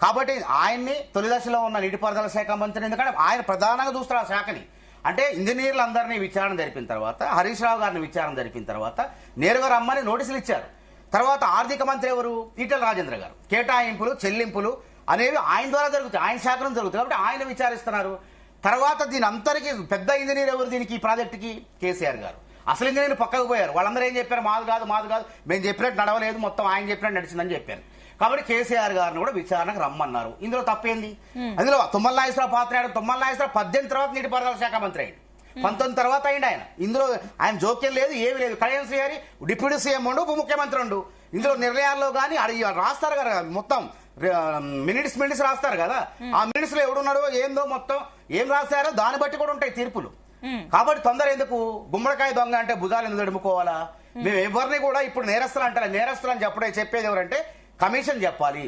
కాబట్టి ఆయన్ని తొలి దశలో ఉన్న నీటిపారుదల శాఖ మంత్రి, ఎందుకంటే ఆయన ప్రధానంగా చూస్తారు ఆ శాఖని. అంటే ఇంజనీర్లందరినీ విచారణ జరిపిన తర్వాత, హరీష్ రావు గారిని విచారణ జరిపిన తర్వాత నేరుగా రమ్మని నోటీసులు ఇచ్చారు. తర్వాత ఆర్థిక మంత్రి ఎవరు, ఈటెల రాజేంద్ర గారు. కేటాయింపులు చెల్లింపులు అనేవి ఆయన ద్వారా జరుగుతాయి, ఆయన శాఖ నుంచి జరుగుతాయి కాబట్టి ఆయన విచారిస్తున్నారు. తర్వాత దీని అంతరికి పెద్ద ఇంజనీర్ ఎవరు దీనికి, ఈ ప్రాజెక్టుకి? కేసీఆర్ గారు. అసలు ఇంజనీర్ పక్కకు పోయారు. వాళ్ళందరూ ఏం చెప్పారు, మాది కాదు, మేము చెప్పినట్టు నడవలేదు, మొత్తం ఆయన చెప్పినట్టు నడిచిందని చెప్పారు. కాబట్టి కేసీఆర్ గారిని కూడా విచారణకు రమ్మన్నారు. ఇందులో తప్పేంది? అందులో తుమ్మల నాగేశ్వరరావు పాత్ర ఆడారు. తుమ్మల నాగేశ్వరరావు 18 తర్వాత నీటిపారుదల శాఖ మంత్రి అయ్యింది, 19 తర్వాత అయింది ఆయన. ఇందులో ఆయన జోక్యం లేదు, ఏమి లేదు. కళ్యాణ్ శ్రీహరి డిప్యూటీ సీఎం ఉండు, ఉప ముఖ్యమంత్రి ఉండు. ఇందులో నిర్ణయాల్లో కానీ రాస్తారు కదా, మొత్తం మినిట్స్ రాస్తారు కదా, ఆ మినిట్స్ లో ఎవడున్నాడో ఏందో మొత్తం ఏం రాస్తారో దాన్ని బట్టి కూడా ఉంటాయి తీర్పులు. కాబట్టి తొందర ఎందుకు? గుమ్మడికాయ దొంగ అంటే భుజాలు ఎందుకు అడుముకోవాలా? మేము ఎవరిని కూడా ఇప్పుడు నేరస్తులు అంటారా, నేరస్తులు అని చెప్పేది ఎవరంటే కమిషన్ చెప్పాలి,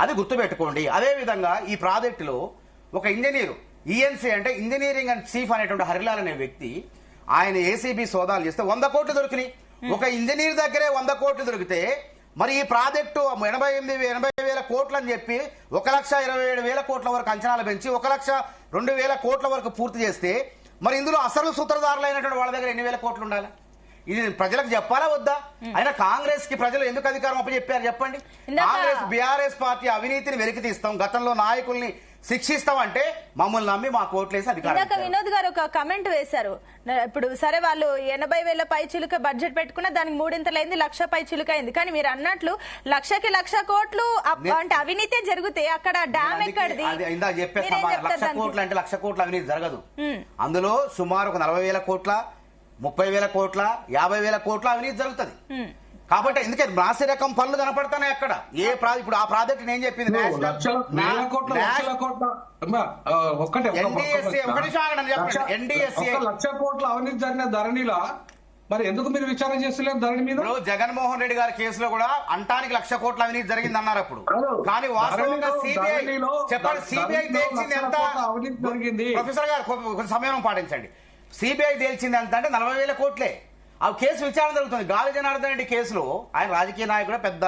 అది గుర్తుపెట్టుకోండి. అదే విధంగా ఈ ప్రాజెక్టులో ఒక ఇంజనీరు, ఈఎన్సీ అంటే ఇంజనీరింగ్ అండ్ చీఫ్ అనేటువంటి హరిలాల్ అనే వ్యక్తి, ఆయన ఏసీబీ సోదాలు చేస్తే 100 కోట్లు దొరికినాయి. ఒక ఇంజనీర్ దగ్గరే 100 కోట్లు దొరికితే మరి ఈ ప్రాజెక్టు 80,000 కోట్లు అని చెప్పి 1,27,000 కోట్ల వరకు అంచనాలు పెంచి 1,02,000 కోట్ల వరకు పూర్తి చేస్తే మరి ఇందులో అసలు సూత్రధారులైనటువంటి వాళ్ళ దగ్గర ఎన్ని వేల కోట్లు ఉండాలి? ఇది ప్రజలకు చెప్పాలా వద్దా? అయినా కాంగ్రెస్ కి ప్రజలు ఎందుకు అధికారం అప్పచెప్పారు చెప్పండి? కాంగ్రెస్ బీఆర్ఎస్ పార్టీ అవినీతిని వెలికి తీస్తాం, గతంలో నాయకుల్ని శిక్షిస్తాం అంటే మమ్మల్ని నమ్మి మా కోట్లేసి అధికారం. వినోద్ గారు ఒక కమెంట్ వేశారు, ఇప్పుడు సరే వాళ్ళు 80,000 పై చిలుక బడ్జెట్ పెట్టుకున్నా దానికి 3 1,00,000 పై చిలుక అయింది. కానీ మీరు అన్నట్లు 1,00,000 కోట్లు అంటే అవినీతి జరిగితే అక్కడ డ్యామ్ ఎక్కడిది? ఇందాక చెప్పే 1,00,000 కోట్లు అంటే 1,00,000 కోట్ల అవినీతి జరగదు. అందులో సుమారు 40,000 కోట్ల, 30,000 కోట్ల, 50,000 కోట్ల అవినీతి జరుగుతుంది. కాబట్టి ఎందుకంటే రాసి రకం పనులు కనపడతానే అక్కడ. ఇప్పుడు ఆ ప్రాజెక్ట్ నేను చెప్పింది ఎన్డీఎస్సీ 1,00,000 కోట్ల అవినీతి జరిగిన ధరణిలో మరి ఎందుకు మీరు విచారణ చేస్తలేరు ధరణి మీద? జగన్మోహన్ రెడ్డి గారి కేసులో కూడా అంటానికి 1,00,000 కోట్ల అవినీతి జరిగింది అన్నారు అప్పుడు. కానీ వాస్తవంగా సిబిఐ చెప్పండి, సిబిఐ తేల్చింది ఎంత? ప్రొఫెసర్ గారు కొంచెం సమయం పాటించండి. సిబిఐ తేల్చింది ఎంత అంటే 40,000 కోట్లే. ఆ కేసు విచారణ జరుగుతుంది. గాలి జనార్దన్ రెడ్డి కేసులో ఆయన రాజకీయ నాయకుడు, పెద్ద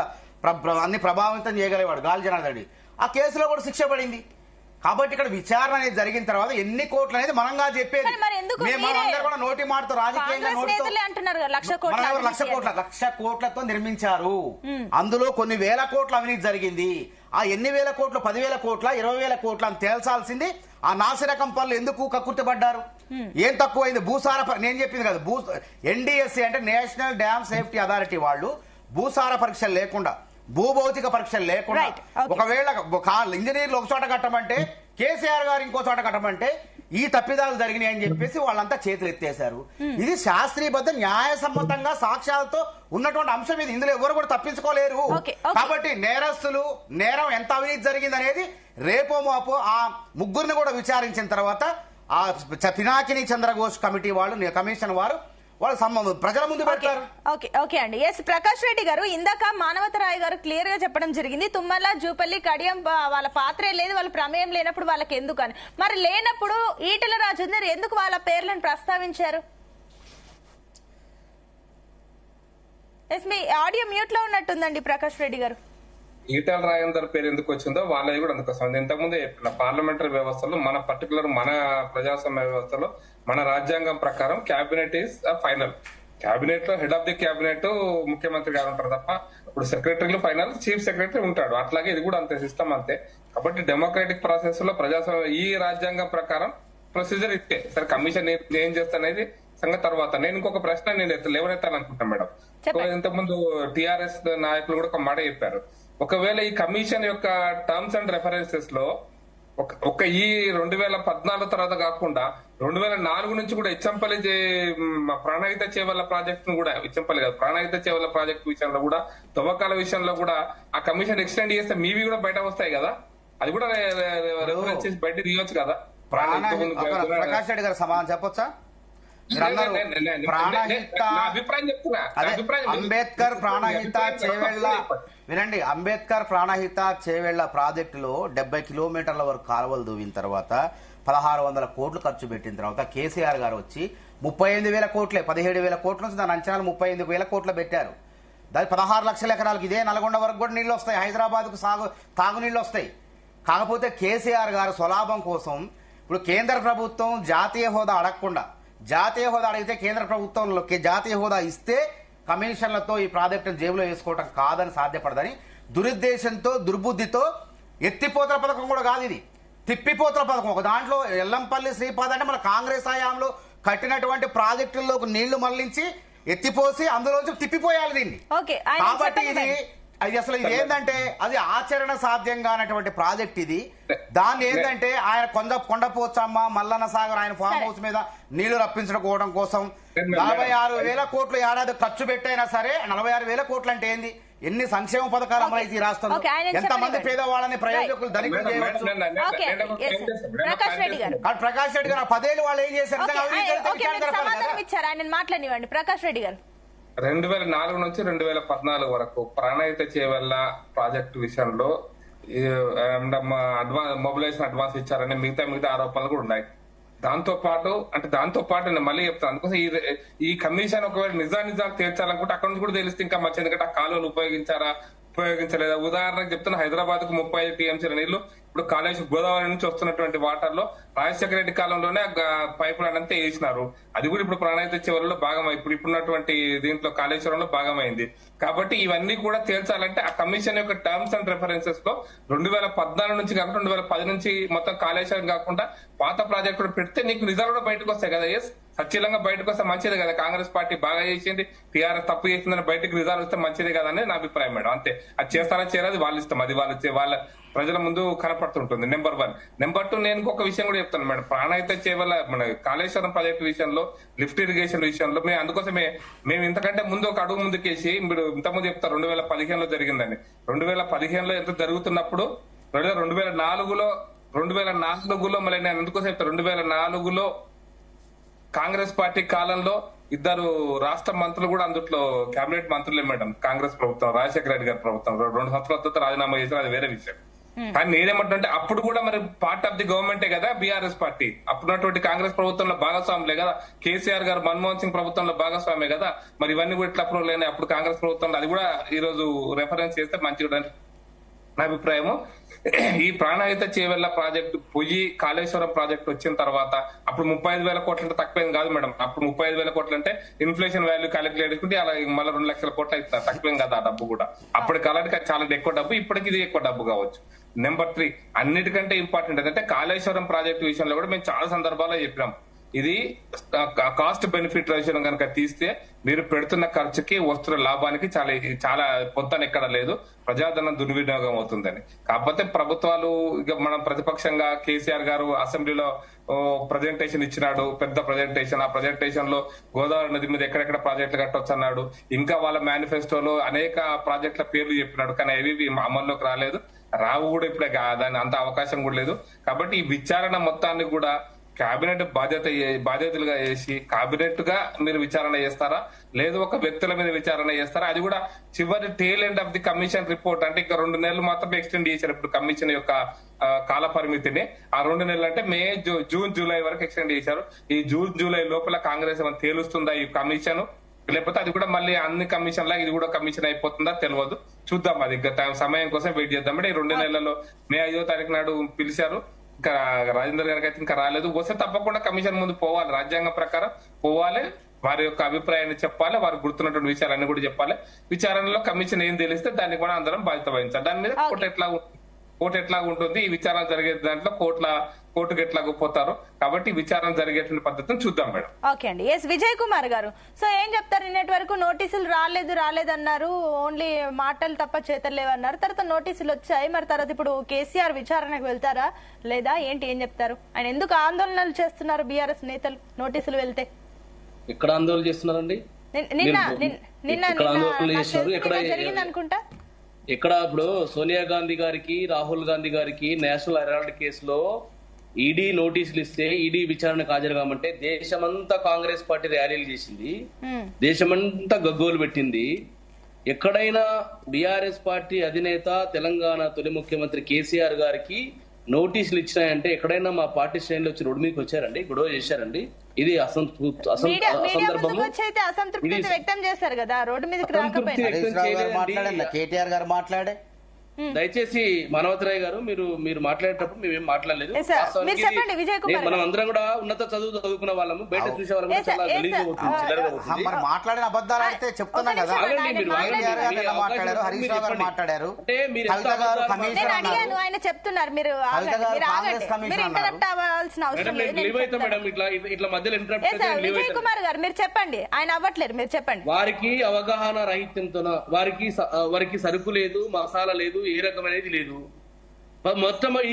అన్ని ప్రభావితం చేయగలిగేవాడు గాలి జనార్దన్ రెడ్డి. ఆ కేసులో కూడా శిక్ష పడింది. కాబట్టి ఇక్కడ విచారణ అనేది జరిగిన తర్వాత ఎన్ని కోట్లు అనేది మనంగా చెప్పేది. మేమందరూ కూడా నోటి మాటతో రాజకీయంగా 1,00,000 కోట్లతో నిర్మించారు. అందులో కొన్ని వేల కోట్ల అవినీతి జరిగింది. ఆ ఎన్ని వేల కోట్లు, 10,000 కోట్ల, 20,000 కోట్ల అని తేల్చాల్సింది. ఆ నాసిరకం పనులు ఎందుకు కక్కుర్తిపడ్డారు? ఏం తక్కువైంది? భూసార నేను చెప్పింది కదా, ఎన్డీఎస్సీ అంటే నేషనల్ డ్యామ్ సేఫ్టీ అథారిటీ వాళ్ళు భూసార పరీక్షలు లేకుండా, భూభౌతిక పరీక్షలు లేకుండా, ఒకవేళ ఇంజనీర్లు ఒక చోట కట్టమంటే కేసీఆర్ గారు ఇంకో చోట కట్టమంటే ఈ తప్పిదాలు జరిగినాయి అని చెప్పేసి వాళ్ళంతా చేతులు ఎత్తేశారు. ఇది శాస్త్రీయబద్ధ న్యాయసమ్మతంగా సాక్ష్యాలతో ఉన్నటువంటి అంశం ఇది. ఇందులో ఎవరు కూడా తప్పించుకోలేరు. కాబట్టి నేరస్తులు, నేరం ఎంత అవినీతి జరిగింది అనేది రేపో మాపో ఆ ముగ్గురిని కూడా విచారించిన తర్వాత ఆ పినాకిని చంద్రఘోష్ కమిటీ వాళ్ళు, కమిషన్ వారు ప్రజల ముందు పెడతారు. ఓకే అండి. ఎస్ ప్రకాష్ రెడ్డి గారు, ఇందాక మానవతరాయ్ గారు క్లియర్ గా చెప్పడం జరిగింది, తుమ్మల, జూపల్లి, కడియం వాళ్ళ పాత్రే లేదు, వాళ్ళ ప్రమేయం లేనప్పుడు వాళ్ళకి ఎందుకు అని. మరి లేనప్పుడు ఈటెల రాజేందర్ ఎందుకు వాళ్ళ పేర్లను ప్రస్తావించారు? ఎస్ మీ ఆడియో మ్యూట్ లో ఉన్నట్టుందండి ప్రకాష్ రెడ్డి గారు. ఈటల రాజేందర్ పేరు ఎందుకు వచ్చిందో వాళ్ళది కూడా అందుకు వస్తుంది. ఇంతకుముందే చెప్పిన పార్లమెంటరీ వ్యవస్థలో మన పర్టికులర్ మన ప్రజాస్వామ్య వ్యవస్థలో మన రాజ్యాంగం ప్రకారం క్యాబినెట్ ఈస్ ఫైనల్. క్యాబినెట్ లో హెడ్ ఆఫ్ ది క్యాబినెట్ ముఖ్యమంత్రి గారు ఉంటారు తప్ప ఇప్పుడు సెక్రటరీలు ఫైనల్, చీఫ్ సెక్రటరీ ఉంటాడు. అట్లాగే ఇది కూడా అంతే, సిస్టమ్ అంతే. కాబట్టి డెమోక్రాటిక్ ప్రాసెస్ లో ప్రజాస్వామ్య ఈ రాజ్యాంగం ప్రకారం ప్రొసీజర్ ఇస్తే సరే కమిషన్ ఏం చేస్తానేది సంగతి తర్వాత. నేను ఇంకొక ప్రశ్న లేవనెత్తాను అనుకుంటాను మేడం. ఇంతకుముందు టిఆర్ఎస్ నాయకులు కూడా ఒక మాట చెప్పారు. ఒకవేళ ఈ కమిషన్ యొక్క టర్మ్స్ అండ్ రెఫరెన్సెస్ లో ఒక ఈ 2014 తర్వాత కాకుండా 2004 నుంచి కూడా ఇచ్చంపల్లి ప్రాణహిత చేవల్ల ప్రాజెక్ట్ ను కూడా, ఇచ్చంపల్లి కాదు ప్రాణహిత చేవల్ల ప్రాజెక్ట్ విషయంలో కూడా, తవ్వకాల విషయంలో కూడా ఆ కమిషన్ ఎక్స్టెండ్ చేస్తే మీవి కూడా బయట వస్తాయి కదా, అది కూడా రెఫరెన్స్ చేసి బయట తీయవచ్చు కదా. ప్రకాష్ రెడ్డి గారు సమాధానం చెప్పొచ్చా? అంబేద్కర్ ప్రాణహిత చేవెళ్ల వినండి, అంబేద్కర్ ప్రాణహిత చేవెళ్ల ప్రాజెక్టులో 70 కిలోమీటర్ల వరకు కాలువలు దూవిన తర్వాత 1600 కోట్లు ఖర్చు పెట్టిన తర్వాత కేసీఆర్ గారు వచ్చి 38,000 కోట్లే, 17,000 కోట్ల నుంచి దాని అంచనాలు 38,000 కోట్లు పెట్టారు. దాని 16 లక్షల ఎకరాలకు ఇదే నల్గొండ వరకు కూడా నీళ్లు వస్తాయి, హైదరాబాద్ కు తాగునీళ్లు వస్తాయి. కాకపోతే కేసీఆర్ గారు స్వలాభం కోసం ఇప్పుడు కేంద్ర ప్రభుత్వం జాతీయ హోదా అడగకుండా, జాతీయ హోదా అడిగితే కేంద్ర ప్రభుత్వంలో జాతీయ హోదా ఇస్తే కమిషన్లతో ఈ ప్రాజెక్టును జేబులో వేసుకోవటం కాదని సాధ్యపడదని దురుద్దేశంతో దుర్బుద్ధితో ఎత్తిపోతల పథకం కూడా కాదు ఇది, తిప్పిపోతల పథకం. ఒక దాంట్లో ఎల్లంపల్లి శ్రీపాద్ అంటే మన కాంగ్రెస్ హయాంలో కట్టినటువంటి ప్రాజెక్టుల్లోకి నీళ్లు మళ్లించి ఎత్తిపోసి అందులోంచి తిప్పిపోయాలి దీన్ని. కాబట్టి ఇది అసలు ఇది ఏంటంటే అది ఆచరణ సాధ్యం కానటువంటి ప్రాజెక్ట్ ఇది. దాన్ని ఏంటంటే ఆయన కొండపోచమ్మ మల్లన్న సాగర్ ఆయన ఫామ్ హౌస్ మీద నీళ్లు రప్పించుకోవడం కోసం 46,000 కోట్లు ఏడాది ఖర్చు పెట్టైనా సరే 46,000 కోట్లు అంటే ఏంది? ఎన్ని సంక్షేమ పథకాలు అమలైతే ఈ రాష్ట్రంలో, ఎంతమంది పేదవాళ్ళని ప్రయోజకులు ధనికులు చేయవచ్చు. ప్రకాష్ రెడ్డి గారు 10 ఏళ్ళు వాళ్ళు ఏం చేశారు? మాట్లాడివ్వండి ప్రకాష్ రెడ్డి గారు. 2004 నుంచి 2014 వరకు ప్రాణహిత చేవెళ్ల ప్రాజెక్టు విషయంలో మొబిలైజేషన్ అడ్వాన్స్ ఇచ్చారని మిగతా ఆరోపణలు కూడా ఉన్నాయి. దాంతో పాటు నేను మళ్ళీ చెప్తాను, అందుకోసం ఈ కమిషన్ ఒకవేళ నిజాలు తేల్చాలనుకుంటే అక్కడ నుంచి కూడా తెలిస్తే ఇంకా మంచి. ఎందుకంటే ఆ కాలువలు ఉపయోగించలేదా? ఉదాహరణకు చెప్తున్నా, హైదరాబాద్ కు 35 టీఎంసీల నీళ్లు ఇప్పుడు కాళేశ్వరం గోదావరి నుంచి వస్తున్నటువంటి వాటర్ లో రాజశేఖర రెడ్డి కాలంలోనే పైప్ లైన్ అంతా వేసినారు. అది కూడా ఇప్పుడు ప్రాణహిత చివరిలో భాగం ఇప్పుడున్నటువంటి దీంట్లో కాళేశ్వరంలో భాగమైంది. కాబట్టి ఇవన్నీ కూడా తేల్చాలంటే ఆ కమిషన్ యొక్క టర్మ్స్ అండ్ రెఫరెన్సెస్ లో 2014 నుంచి కాకుండా 2010 నుంచి మొత్తం కాళేశ్వరం కాకుండా పాత ప్రాజెక్టులు పెడితే నీకు నిజాలు కూడా బయటకు వస్తాయి కదా. ఎస్, సచ్చీలంగా బయటకు వస్తే మంచిదే కదా. కాంగ్రెస్ పార్టీ బాగా చేసింది, టీఆర్ఎస్ తప్పు చేసిందని బయటకు రిజాల్వ్ వస్తే మంచిదే కదా అనేది నా అభిప్రాయం మేడం. అంతే, అది చేస్తారా చేయరాదు వాళ్ళ ఇష్టం, అది వాళ్ళ ప్రజల ముందు కనపడుతుంటుంది. నెంబర్ 1. నెంబర్ 2, నేను ఇంకొక విషయం కూడా చెప్తాను మేడం. ప్రాణహిత చేవల్ల మన కాళేశ్వరం ప్రాజెక్టు విషయంలో, లిఫ్ట్ ఇరిగేషన్ విషయంలో అందుకోసమే మేము ఇంతకంటే ముందు ఒక అడుగు ముందుకేసి మీరు ఇంతకుముందు చెప్తారు 2015లో జరిగిందని. 2015లో ఎంత జరుగుతున్నప్పుడు 2004లో మళ్ళీ నేను ఎందుకోసం చెప్తాను, 2004లో కాంగ్రెస్ పార్టీ కాలంలో 2 రాష్ట్ర మంత్రులు కూడా అందుట్లో కేబినెట్ మంత్రులే మేడం. కాంగ్రెస్ ప్రభుత్వం, రాజశేఖర రెడ్డి గారి ప్రభుత్వం 2 సంవత్సరాల తర్వాత రాజీనామా చేశారు, అది వేరే విషయం. కానీ నేనేమంటే అప్పుడు కూడా మరి పార్ట్ ఆఫ్ ది గవర్నమెంటే కదా బీఆర్ఎస్ పార్టీ. అప్పుడున్నటువంటి కాంగ్రెస్ ప్రభుత్వంలో భాగస్వాములే కదా. కేసీఆర్ గారు మన్మోహన్ సింగ్ ప్రభుత్వంలో భాగస్వామే కదా. మరి ఇవన్నీ కూడా ఎట్లా అప్రూవల్ అయినాయి అప్పుడు కాంగ్రెస్ ప్రభుత్వంలో? అది కూడా ఈ రోజు రెఫరెన్స్ చేస్తే మంచిగా నా అభిప్రాయము. ఈ ప్రాణహిత చేవెళ్ల ప్రాజెక్టు పోయి కాళేశ్వరం ప్రాజెక్టు వచ్చిన తర్వాత అప్పుడు 35,000 కోట్లు అంటే తక్కువేం కాదు మేడం. అప్పుడు 35,000 కోట్లు అంటే ఇన్ఫ్లేషన్ వాల్యూ క్యాలిక్యులేట్ చేసుకుంటే అలా మళ్ళీ 2 లక్షల కోట్లు అవుతుంది, తక్కువేం కాదు ఆ డబ్బు కూడా. అప్పటికి అలాంటి చాలా ఎక్కువ డబ్బు, ఇప్పటికి ఇది ఎక్కువ డబ్బు కావచ్చు. నెంబర్ 3, అన్నిటికంటే ఇంపార్టెంట్ ఏంటంటే కాళేశ్వరం ప్రాజెక్టు విషయంలో కూడా మేము చాలా సందర్భాల్లో చెప్పినాం, ఇది కాస్ట్ బెనిఫిట్ రేషియో కనుక తీస్తే మీరు పెడుతున్న ఖర్చుకి వస్తున్న లాభానికి చాలా పొంతన ఎక్కడ లేదు, ప్రజాధనం దుర్వినియోగం అవుతుందని. కాకపోతే ప్రభుత్వాలు మనం ప్రతిపక్షంగా కేసీఆర్ గారు అసెంబ్లీలో ప్రజెంటేషన్ ఇచ్చినాడు, పెద్ద ప్రజెంటేషన్. ఆ ప్రజెంటేషన్ లో గోదావరి నది మీద ఎక్కడెక్కడ ప్రాజెక్టులు కట్టొచ్చు అన్నాడు. ఇంకా వాళ్ళ మేనిఫెస్టోలో అనేక ప్రాజెక్టుల పేర్లు చెప్పినాడు, కానీ అవి అమల్లోకి రాలేదు, రావు కూడా. ఇప్పుడే దాని అంత అవకాశం కూడా లేదు. కాబట్టి ఈ విచారణ మొత్తాన్ని కూడా కేబినెట్ బాధ్యతలుగా చేసి కేబినెట్ గా మీరు విచారణ చేస్తారా, లేదు ఒక వ్యక్తుల మీద విచారణ చేస్తారా? అది కూడా చివరి టేల్ end of the commission report అంటే ఇంకా 2 నెలలు మాత్రమే ఎక్స్టెండ్ చేశారు ఇప్పుడు కమిషన్ యొక్క కాల పరిమితిని. ఆ 2 నెలలు అంటే మే, జూన్, జూలై వరకు ఎక్స్టెండ్ చేశారు. ఈ జూన్, జూలై లోపల కాంగ్రెస్ ఏమైనా తేలుస్తుందా ఈ కమిషన్? లేకపోతే అది కూడా మళ్ళీ అన్ని కమిషన్ లా ఇది కూడా కమిషన్ అయిపోతుందా తెలియదు. చూద్దాం, అది ఇంకా సమయం కోసం వెయిట్ చేద్దాం. అంటే ఈ 2 నెలల్లో మే 5వ తారీఖు నాడు పిలిచారు, ఇంకా రాజేందర్ గారికి అయితే ఇంకా రాలేదు. వస్తే తప్పకుండా కమిషన్ ముందు పోవాలి, రాజ్యాంగం ప్రకారం పోవాలి, వారి యొక్క అభిప్రాయాన్ని చెప్పాలి, వారికి గుర్తున్నటువంటి విషయాలన్నీ కూడా చెప్పాలి. విచారణలో కమిషన్ ఏం తెలిస్తే దాన్ని కూడా అందరం బాధ్యత వహించాలి. దాని మీద కోర్టు ఎట్లా ఉంటుంది, ఈ విచారణ జరిగే దాంట్లో కోర్టుకు ఎట్లా పోతారు. కాబట్టి విచారణ జరిగేటువంటి పద్ధతిని చూద్దాం మేడం. ఓకే అండి. ఎస్ విజయ్ కుమార్ గారు, సో ఏం చెప్తారు? నిన్నటి వరకు నోటీసులు రాలేదన్నారు, ఓన్లీ మాటలు తప్ప చేతలు లేవన్నారు. తర్వాత నోటీసులు వచ్చాయి, మరి తర్వాత ఇప్పుడు కేసీఆర్ విచారణకు వెళ్తారా లేదా ఏంటి, ఏం చెప్తారు? ఆయన ఎందుకు ఆందోళనలు చేస్తున్నారు బీఆర్ఎస్ నేతలు నోటీసులు వెళ్తే? ఎక్కడ ఆందోళన చేస్తున్నారండి? జరిగింది అనుకుంటా. ఇక్కడ ఇప్పుడు సోనియా గాంధీ గారికి, రాహుల్ గాంధీ గారికి నేషనల్ హెరాల్డ్ కేసులో ఈడీ నోటీసులు ఇస్తే ఈడీ విచారణకు హాజరు కామంటే దేశమంతా కాంగ్రెస్ పార్టీ ర్యాలీలు చేసింది, దేశమంతా గగ్గోలు పెట్టింది. ఎక్కడైనా బీఆర్ఎస్ పార్టీ అధినేత తెలంగాణ తొలి ముఖ్యమంత్రి కేసీఆర్ గారికి నోటీసులు ఇచ్చినాయంటే ఎక్కడైనా మా పార్టీ శ్రేణులు వచ్చి రోడ్డు మీదకి వచ్చారండి, గొడవ చేశారండి? ఇది అసందర్భము. వ్యక్తం చేశారు కదా, రోడ్డు మీదకి రాకపోయినా కేటీఆర్ గారు మాట్లాడే. దయచేసి మానవతరాయ్ గారు, మీరు మాట్లాడేటప్పుడు మేమేం మాట్లాడలేదు. మనం అందరం కూడా ఉన్నత చదువు చదువుకున్న వాళ్ళము, బయట చూసే వాళ్ళము చాలా గలీజ్గా అవుతుంది. మరి మాట్లాడిన అబద్ధాలు అయితే చెప్తున్నాం కదా. హరీష్ రావు గారు మాట్లాడారు, కవిత గారు కమిషనర్ అన్నారు, ఆయన చెప్తున్నారు, మీరు కాంగ్రెస్ కమిషనర్ అన్నారు. విజయ్ కుమార్ గారు మీరు చెప్పండి, ఆయన అవ్వట్లేదు, మీరు చెప్పండి. వారికి అవగాహన రాహిత్యంతో, వారికి సరుకు లేదు, మసాలా లేదు, ఏ రకమైనది లేదు. మొత్తం ఈ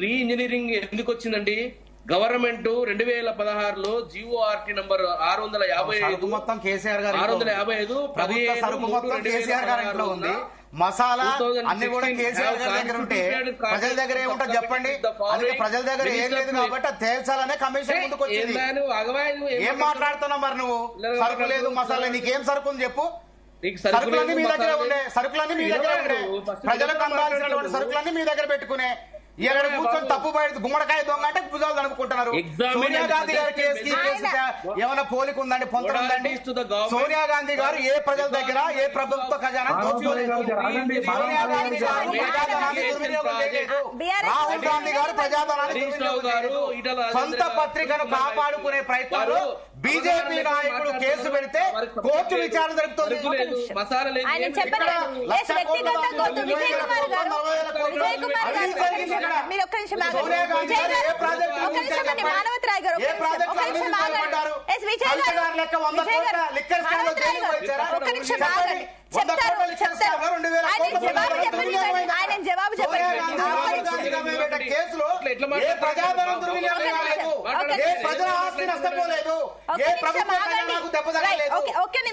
రీ ఇంజనీరింగ్ ఎందుకు వచ్చిందండి? గవర్నమెంట్ 2016లో GORT నంబర్ 655 మొత్తం కేసీఆర్ గారు 655 కేసీఆర్ గారి ఇంట్లో ఉంది. మసాలా అన్ని కూడా కేసీఆర్ గారి దగ్గర ఉంటే ప్రజల దగ్గర ఏముంటుంది చెప్పండి? అందుకే ప్రజల దగ్గర ఏం లేదు కాబట్టి తేల్చాలనే కమిషన్ ముందుకు వచ్చింది. ఏం మాట్లాడుతున్నావు మరి నువ్వు? సరుకు లేదు, మసాలా, నీకేం సరుకు ఉంది చెప్పు? సరుకులన్నీ మీ దగ్గర ఉండే, సరుకులన్నీ మీ దగ్గర ఉండే, ప్రజలకు అందాల్సినటువంటి సరుకులన్నీ మీ దగ్గర పెట్టుకునే ఇక్కడ కూర్చొని తప్పు బయట గుమ్మడికాయ దొంగ అంటే భుజాలు నడుపుకుంటున్నారు. సోనియా గాంధీ గారి కేసు ఏమైనా పోలిక ఉందండి, పొంతన ఉందండి? సోనియా గాంధీ గారు ఏ ప్రజల దగ్గర ఏ ప్రభుత్వ ఖజానా దోచుకోలేదు. సోనియా గాంధీ గారు ప్రజాధనాన్ని దుర్వినియోగం చేయలేదు. రాహుల్ గాంధీ గారు ప్రజాధనాన్ని దుర్వినియోగం, సొంత పత్రికను కాపాడుకునే ప్రయత్నాలు బీజేపీ నాయకుడు కేసు పెడితే కోర్టు విచారణ జరుపుతుంది. జవాబు కేసులో ఏ ప్రజాధనం దుర్వినియోగం కాలేదు, ఏ ప్రజల ఆస్తి నష్టపోలేదు, ఏ ప్రభుత్వ ఖజానాకు దెబ్బ తగలేదు.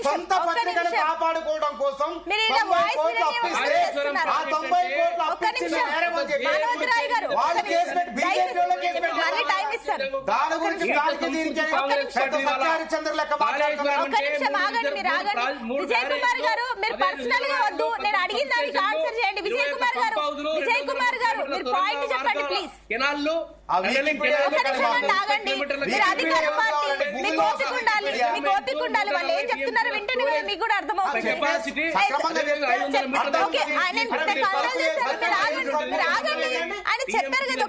సొంత పత్రికను కాపాడుకోవడం కోసం 90 కోట్లు అప్పిస్తే ఆ 90 కోట్లు అప్పించిన నేరం అని చెప్పి వాళ్ళు కేసు పెట్టి బీజేపీ వాళ్ళు కేసు పెట్టారు. దాని గురించి దానికి దీనికి హరిశ్చంద్ర లెక్క మాట్లాడుతున్నారు. విజయ్ కుమార్ గారు మీరు పర్సనల్ గా వద్దు, నేను అడిగిన దానికి ఆన్సర్ చేయండి. విజయ్ కుమార్ గారు మీరు పాయింట్ చెప్పండి ప్లీజ్. ఉండాలి, వాళ్ళు ఏం చెప్తున్నారు వింటేనే మీకు కూడా అర్థమవుతుంది. ఆయన చెప్పారు కదా,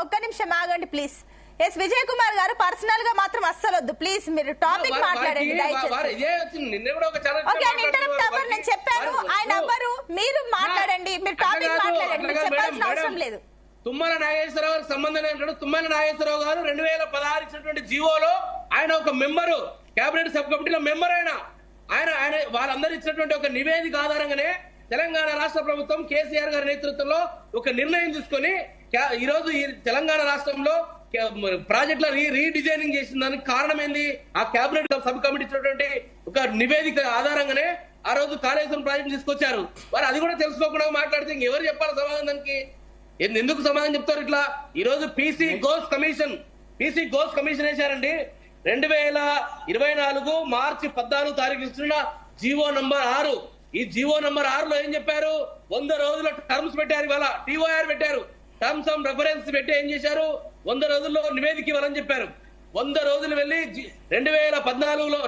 ఒక్క నిమిషం ఆగండి ప్లీజ్. ఎస్ విజయ్ కుమార్ గారు పర్సనల్ గా మాత్రం అస్సలు వద్దు ప్లీజ్, మీరు టాపిక్ మాట్లాడండి దయచేసి. నేను చెప్పాను ఆయన అవ్వరు, మీరు మాట్లాడండి, మీరు టాపిక్ మాట్లాడండి, మీరు చెప్పాల్సిన అవసరం లేదు. తుమ్మల నాగేశ్వరరావు గారు సంబంధం ఏంటంటే, తుమ్మల నాగేశ్వరరావు గారు 2016 ఇచ్చినటువంటి జీవోలో ఆయన ఒక మెంబరు, కేబినెట్ సబ్ కమిటీలో మెంబర్. ఆయన వాళ్ళందరూ ఇచ్చినటువంటి ఒక నివేదిక ఆధారంగానే తెలంగాణ రాష్ట్ర ప్రభుత్వం కేసీఆర్ గారి నేతృత్వంలో ఒక నిర్ణయం తీసుకొని ఈ రోజు ఈ తెలంగాణ రాష్ట్రంలో ప్రాజెక్టుల రీడిజైనింగ్ చేసిన దానికి కారణం ఏంది? ఆ కేబినెట్ సబ్ కమిటీ ఇచ్చినటువంటి ఒక నివేదిక ఆధారంగానే ఆ రోజు కాళేశ్వరం ప్రాజెక్ట్ తీసుకొచ్చారు. మరి అది కూడా తెలుసుకోకుండా మాట్లాడితే ఎవరు చెప్పాలి సమాధానం దానికి? ఎందుకు సమాధానం చెప్తారు ఇట్లా? ఈ రోజు పీసీ ఘోష్ కమిషన్ వేశారండి. 2024 మార్చి 14 తారీఖు ఇస్తున్న జీవో నంబర్ 6 ఈ జీవో నంబర్ 6లో ఏం చెప్పారు? 100 రోజుల టర్మ్స్ పెట్టారు. ఇవాళ TOR పెట్టారు, టర్మ్స్ ఆఫ్ రెఫరెన్స్ పెట్టి ఏం చేశారు? 100 రోజుల్లో నివేదిక ఇవ్వాలని చెప్పారు. 100 రోజులు వెళ్ళి 2014లో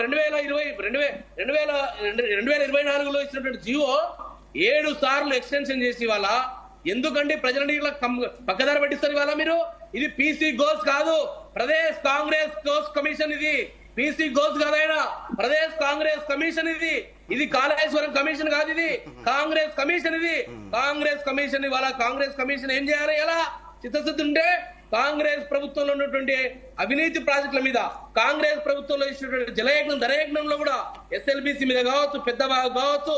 2024లో ఇచ్చినటువంటి జీవో 7 సార్లు ఎక్స్టెన్షన్ చేసి ఇవాళ ఎందుకండి ప్రజలని ఇలా పక్కదారి పట్టిస్తారు ఇవాళ మీరు? ఇది పీసీ గోల్స్ కాదు, ప్రదేశ్ కాంగ్రెస్ గోల్స్ కమిషన్. ఇది పీసీ గోల్స్ కాదైనా ప్రదేశ్ కాంగ్రెస్ కమిషన్. ఇది కాళేశ్వరం కమిషన్ కాదు, ఇది కాంగ్రెస్ కమిషన్. ఇది కాంగ్రెస్ కమిషన్. ఇవాళ కాంగ్రెస్ కమిషన్ ఏం చేయాలి? ఎలా చిత్తశుద్ధి ఉంటే కాంగ్రెస్ ప్రభుత్వంలో ఉన్నటువంటి అవినీతి ప్రాజెక్టుల మీద, కాంగ్రెస్ ప్రభుత్వంలో ఇచ్చినటువంటి జలయజ్ఞం ధనయజ్ఞంలో కూడా ఎస్ఎల్బిసి మీద కావచ్చు, పెద్ద కావచ్చు,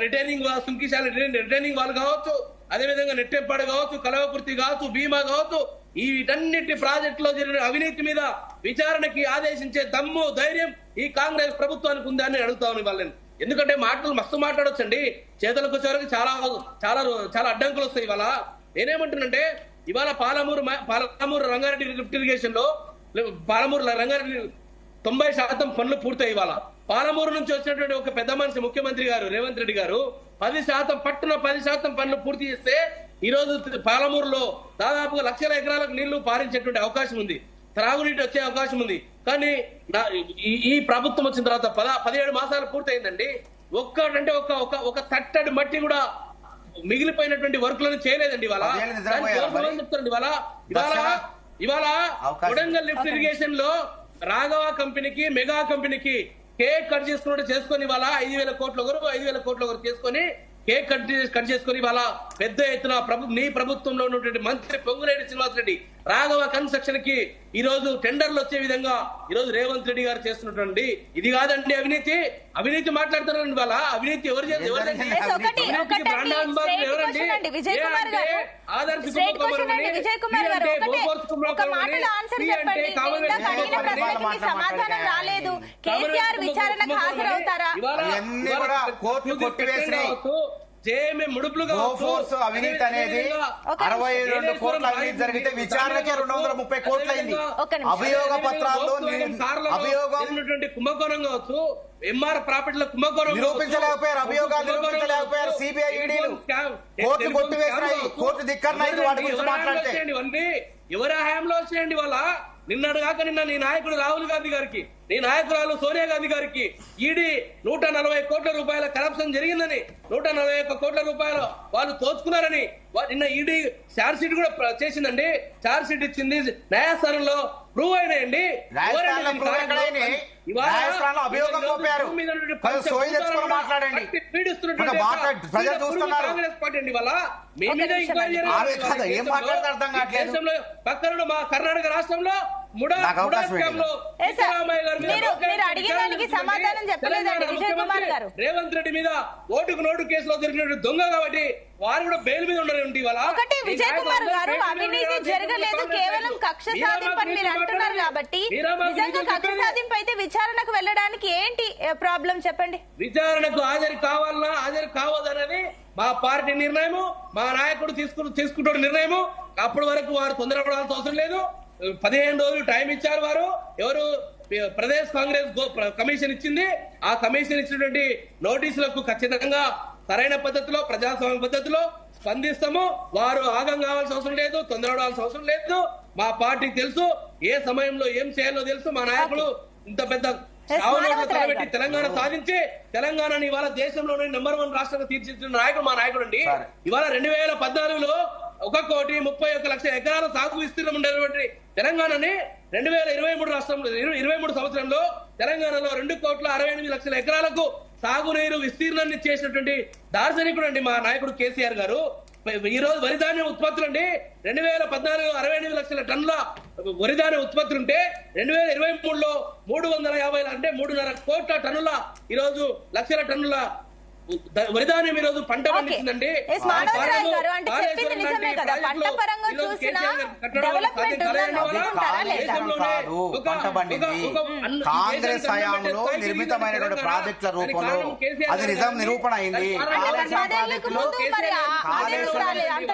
రిటైనింగ్ సుంకిశాల రిటైనింగ్ వాళ్ళు కావచ్చు, అదేవిధంగా నెట్టెప్పాడు కావచ్చు, కలవకుర్తి కావచ్చు, భీమా కావచ్చు, ఈ వీటన్నిటి ప్రాజెక్టులో జరిగిన అవినీతి మీద విచారణకి ఆదేశించే దమ్ము ధైర్యం ఈ కాంగ్రెస్ ప్రభుత్వానికి ఉందని అడుగుతా ఉన్నాను వాళ్ళని. ఎందుకంటే మాటలు మస్తు మాట్లాడొచ్చండి, చేతులకు వచ్చేవరకు చాలా చాలా చాలా అడ్డంకులు వస్తాయి. ఇవాళ నేనేమంటున్నంటే ఇవాళ పాలమూరు రంగారెడ్డి లిఫ్ట్ ఇరిగేషన్ లో పాలమూరు రంగారెడ్డి 90% పనులు పూర్తయి. ఇవాళ పాలమూరు నుంచి వచ్చినటువంటి ఒక పెద్ద మనిషి ముఖ్యమంత్రి గారు రేవంత్ రెడ్డి గారు 10% పనులు పూర్తి చేస్తే ఈ రోజు పాలమూరులో దాదాపుగా లక్షల ఎకరాలకు నీళ్లు పారించేటువంటి అవకాశం ఉంది, త్రాగునీటి వచ్చే అవకాశం ఉంది. కానీ ఈ ప్రభుత్వం వచ్చిన తర్వాత 17 మాసాలు పూర్తయిందండి. ఒక్కటంటే ఒక తట్టడి మట్టి కూడా మిగిలిపోయినటువంటి వర్క్లను చేయలేదండి. ఇవాళ చెప్తారండి ఇవాళ కొడంగల్ లిఫ్ట్ ఇరిగేషన్ లో రాఘవ కంపెనీకి, మెగా కంపెనీకి కేక్ కట్ చేసుకొని ఇవాళ 5,000 కోట్ల వరకు చేసుకొని కేక్ కట్ చేసుకొని ఇవాళ పెద్ద ఎత్తున నీ ప్రభుత్వంలో ఉన్నటువంటి మంత్రి పొంగులేటి శ్రీనివాసరెడ్డి రాఘవ కన్స్ట్రక్షన్ కి ఈ రోజు టెండర్లు వచ్చే విధంగా ఈ రోజు రేవంత్ రెడ్డి గారు చేస్తున్నటువంటి ఇది కాదండి అవినీతి మాట్లాడుతున్నారండి. వాళ్ళ అవినీతి ఎవరు విజయ్ కుమార్ గారు ఒక మాటలో ఆన్సర్ చెప్పండి. సమాధానం రాలేదు. కేసీఆర్ విచారణకు హాజరవుతారా? అవినీతి అనేది 62 కోట్ల అవినీతి జరిగితే విచారణకే 230 కోట్లు అయింది. అభియోగ పత్రాల్లో కుంభకోణం కావచ్చు, ఎంఆర్ ప్రాపర్టీల కుంభకోణం నిరూపించలేకపోయారు, అభియోగాలు నిరూపించలేకపోయారు. సిబిఐ ఈడీలు కోర్టు కొట్టివేసినాయి, కోర్టు ధిక్కరణ వాటి గురించి మాట్లాడితే ఇవన్నీ ఎవరి హయాంలో వచ్చాయండి? వాళ్ళ నిన్నడు కాక నిన్న నీ నాయకుడు రాహుల్ గాంధీ గారికి, నీ నాయకురాలు సోనియా గాంధీ గారికి ఈడీ 140 కోట్ల రూపాయల కరప్షన్ జరిగిందని, 141 కోట్ల రూపాయలు వాళ్ళు దోచుకున్నారని నిన్న ఈడీ ఛార్జ్ షీట్ కూడా చేసిందండి. ఛార్జ్ షీట్ ఇచ్చింది, న్యాయస్థానంలో ప్రూవ్ అయినాయండి. పక్కన మా కర్ణాటక రాష్ట్రంలో రేవంత్ రెడ్డి మీద ఓటుకు నోటు కేసులో జరిగిన దొంగ కాబట్టి వారు కూడా బెయిల్ మీద ఉండరు. ఒకటి విజయ్ కుమార్ గారు, అవినీతి జరగలేదు, కేవలం కక్ష సాధింపు అని మీరు అంటున్నారు కాబట్టి నిజంగా కక్ష సాధింపు అయితే విచారణకు వెళ్ళడానికి ఏంటి ప్రాబ్లం చెప్పండి? విచారణకు హాజరు కావాలన్నా హాజరు కావద్దనేది మా పార్టీ నిర్ణయము, మా నాయకుడు తీసుకుంటున్న నిర్ణయము. అప్పటి వరకు వారు తొందరపడాల్సిన అవసరం లేదు. 15 రోజులు టైం ఇచ్చారు వారు. ఎవరు? ప్రదేశ్ కాంగ్రెస్ కమిషన్ ఇచ్చింది. ఆ కమిషన్ ఇచ్చినటువంటి నోటీసులకు ఖచ్చితంగా సరైన పద్ధతిలో, ప్రజాస్వామ్య పద్ధతిలో స్పందిస్తాము. వారు ఆగం కావాల్సిన అవసరం లేదు, తొందరపడాల్సిన అవసరం లేదు. మా పార్టీకి తెలుసు ఏ సమయంలో ఏం చేయాలో తెలుసు. మా నాయకులు ఇంత పెద్ద తలబెట్టి తెలంగాణ సాధించి తెలంగాణని ఇవాళ దేశంలోనే నెంబర్ 1 రాష్ట్రంగా తీర్చిదిద్దిన నాయకుడు మా నాయకుడు అండి. ఇవాళ 2014లో 1,31,00,000 ఎకరాల సాగు విస్తీర్ణం ఉండేటువంటి తెలంగాణని 2023 సంవత్సరంలో తెలంగాణలో 2,68,00,000 ఎకరాలకు సాగునీరు విస్తీర్ణాన్ని చేసినటువంటి దార్శనికుడు అండి మా నాయకుడు కేసీఆర్ గారు. ఈ రోజు వరిధాన్యం ఉత్పత్తులు అండి 2014 68,00,000 టన్నుల వరిధాన్య ఉత్పత్తులు ఉంటే 2023లో 350 అంటే 3.5 కోట్ల టన్నుల ఈ రోజు లక్షల టన్నుల వరిధాన్యం ఈ రోజు పంట పండించిందండి. కాంగ్రెస్ హయాంలో నిర్మితమైనటువంటి ప్రాజెక్టుల రూపంలో అది నిజం నిరూపణ అయింది.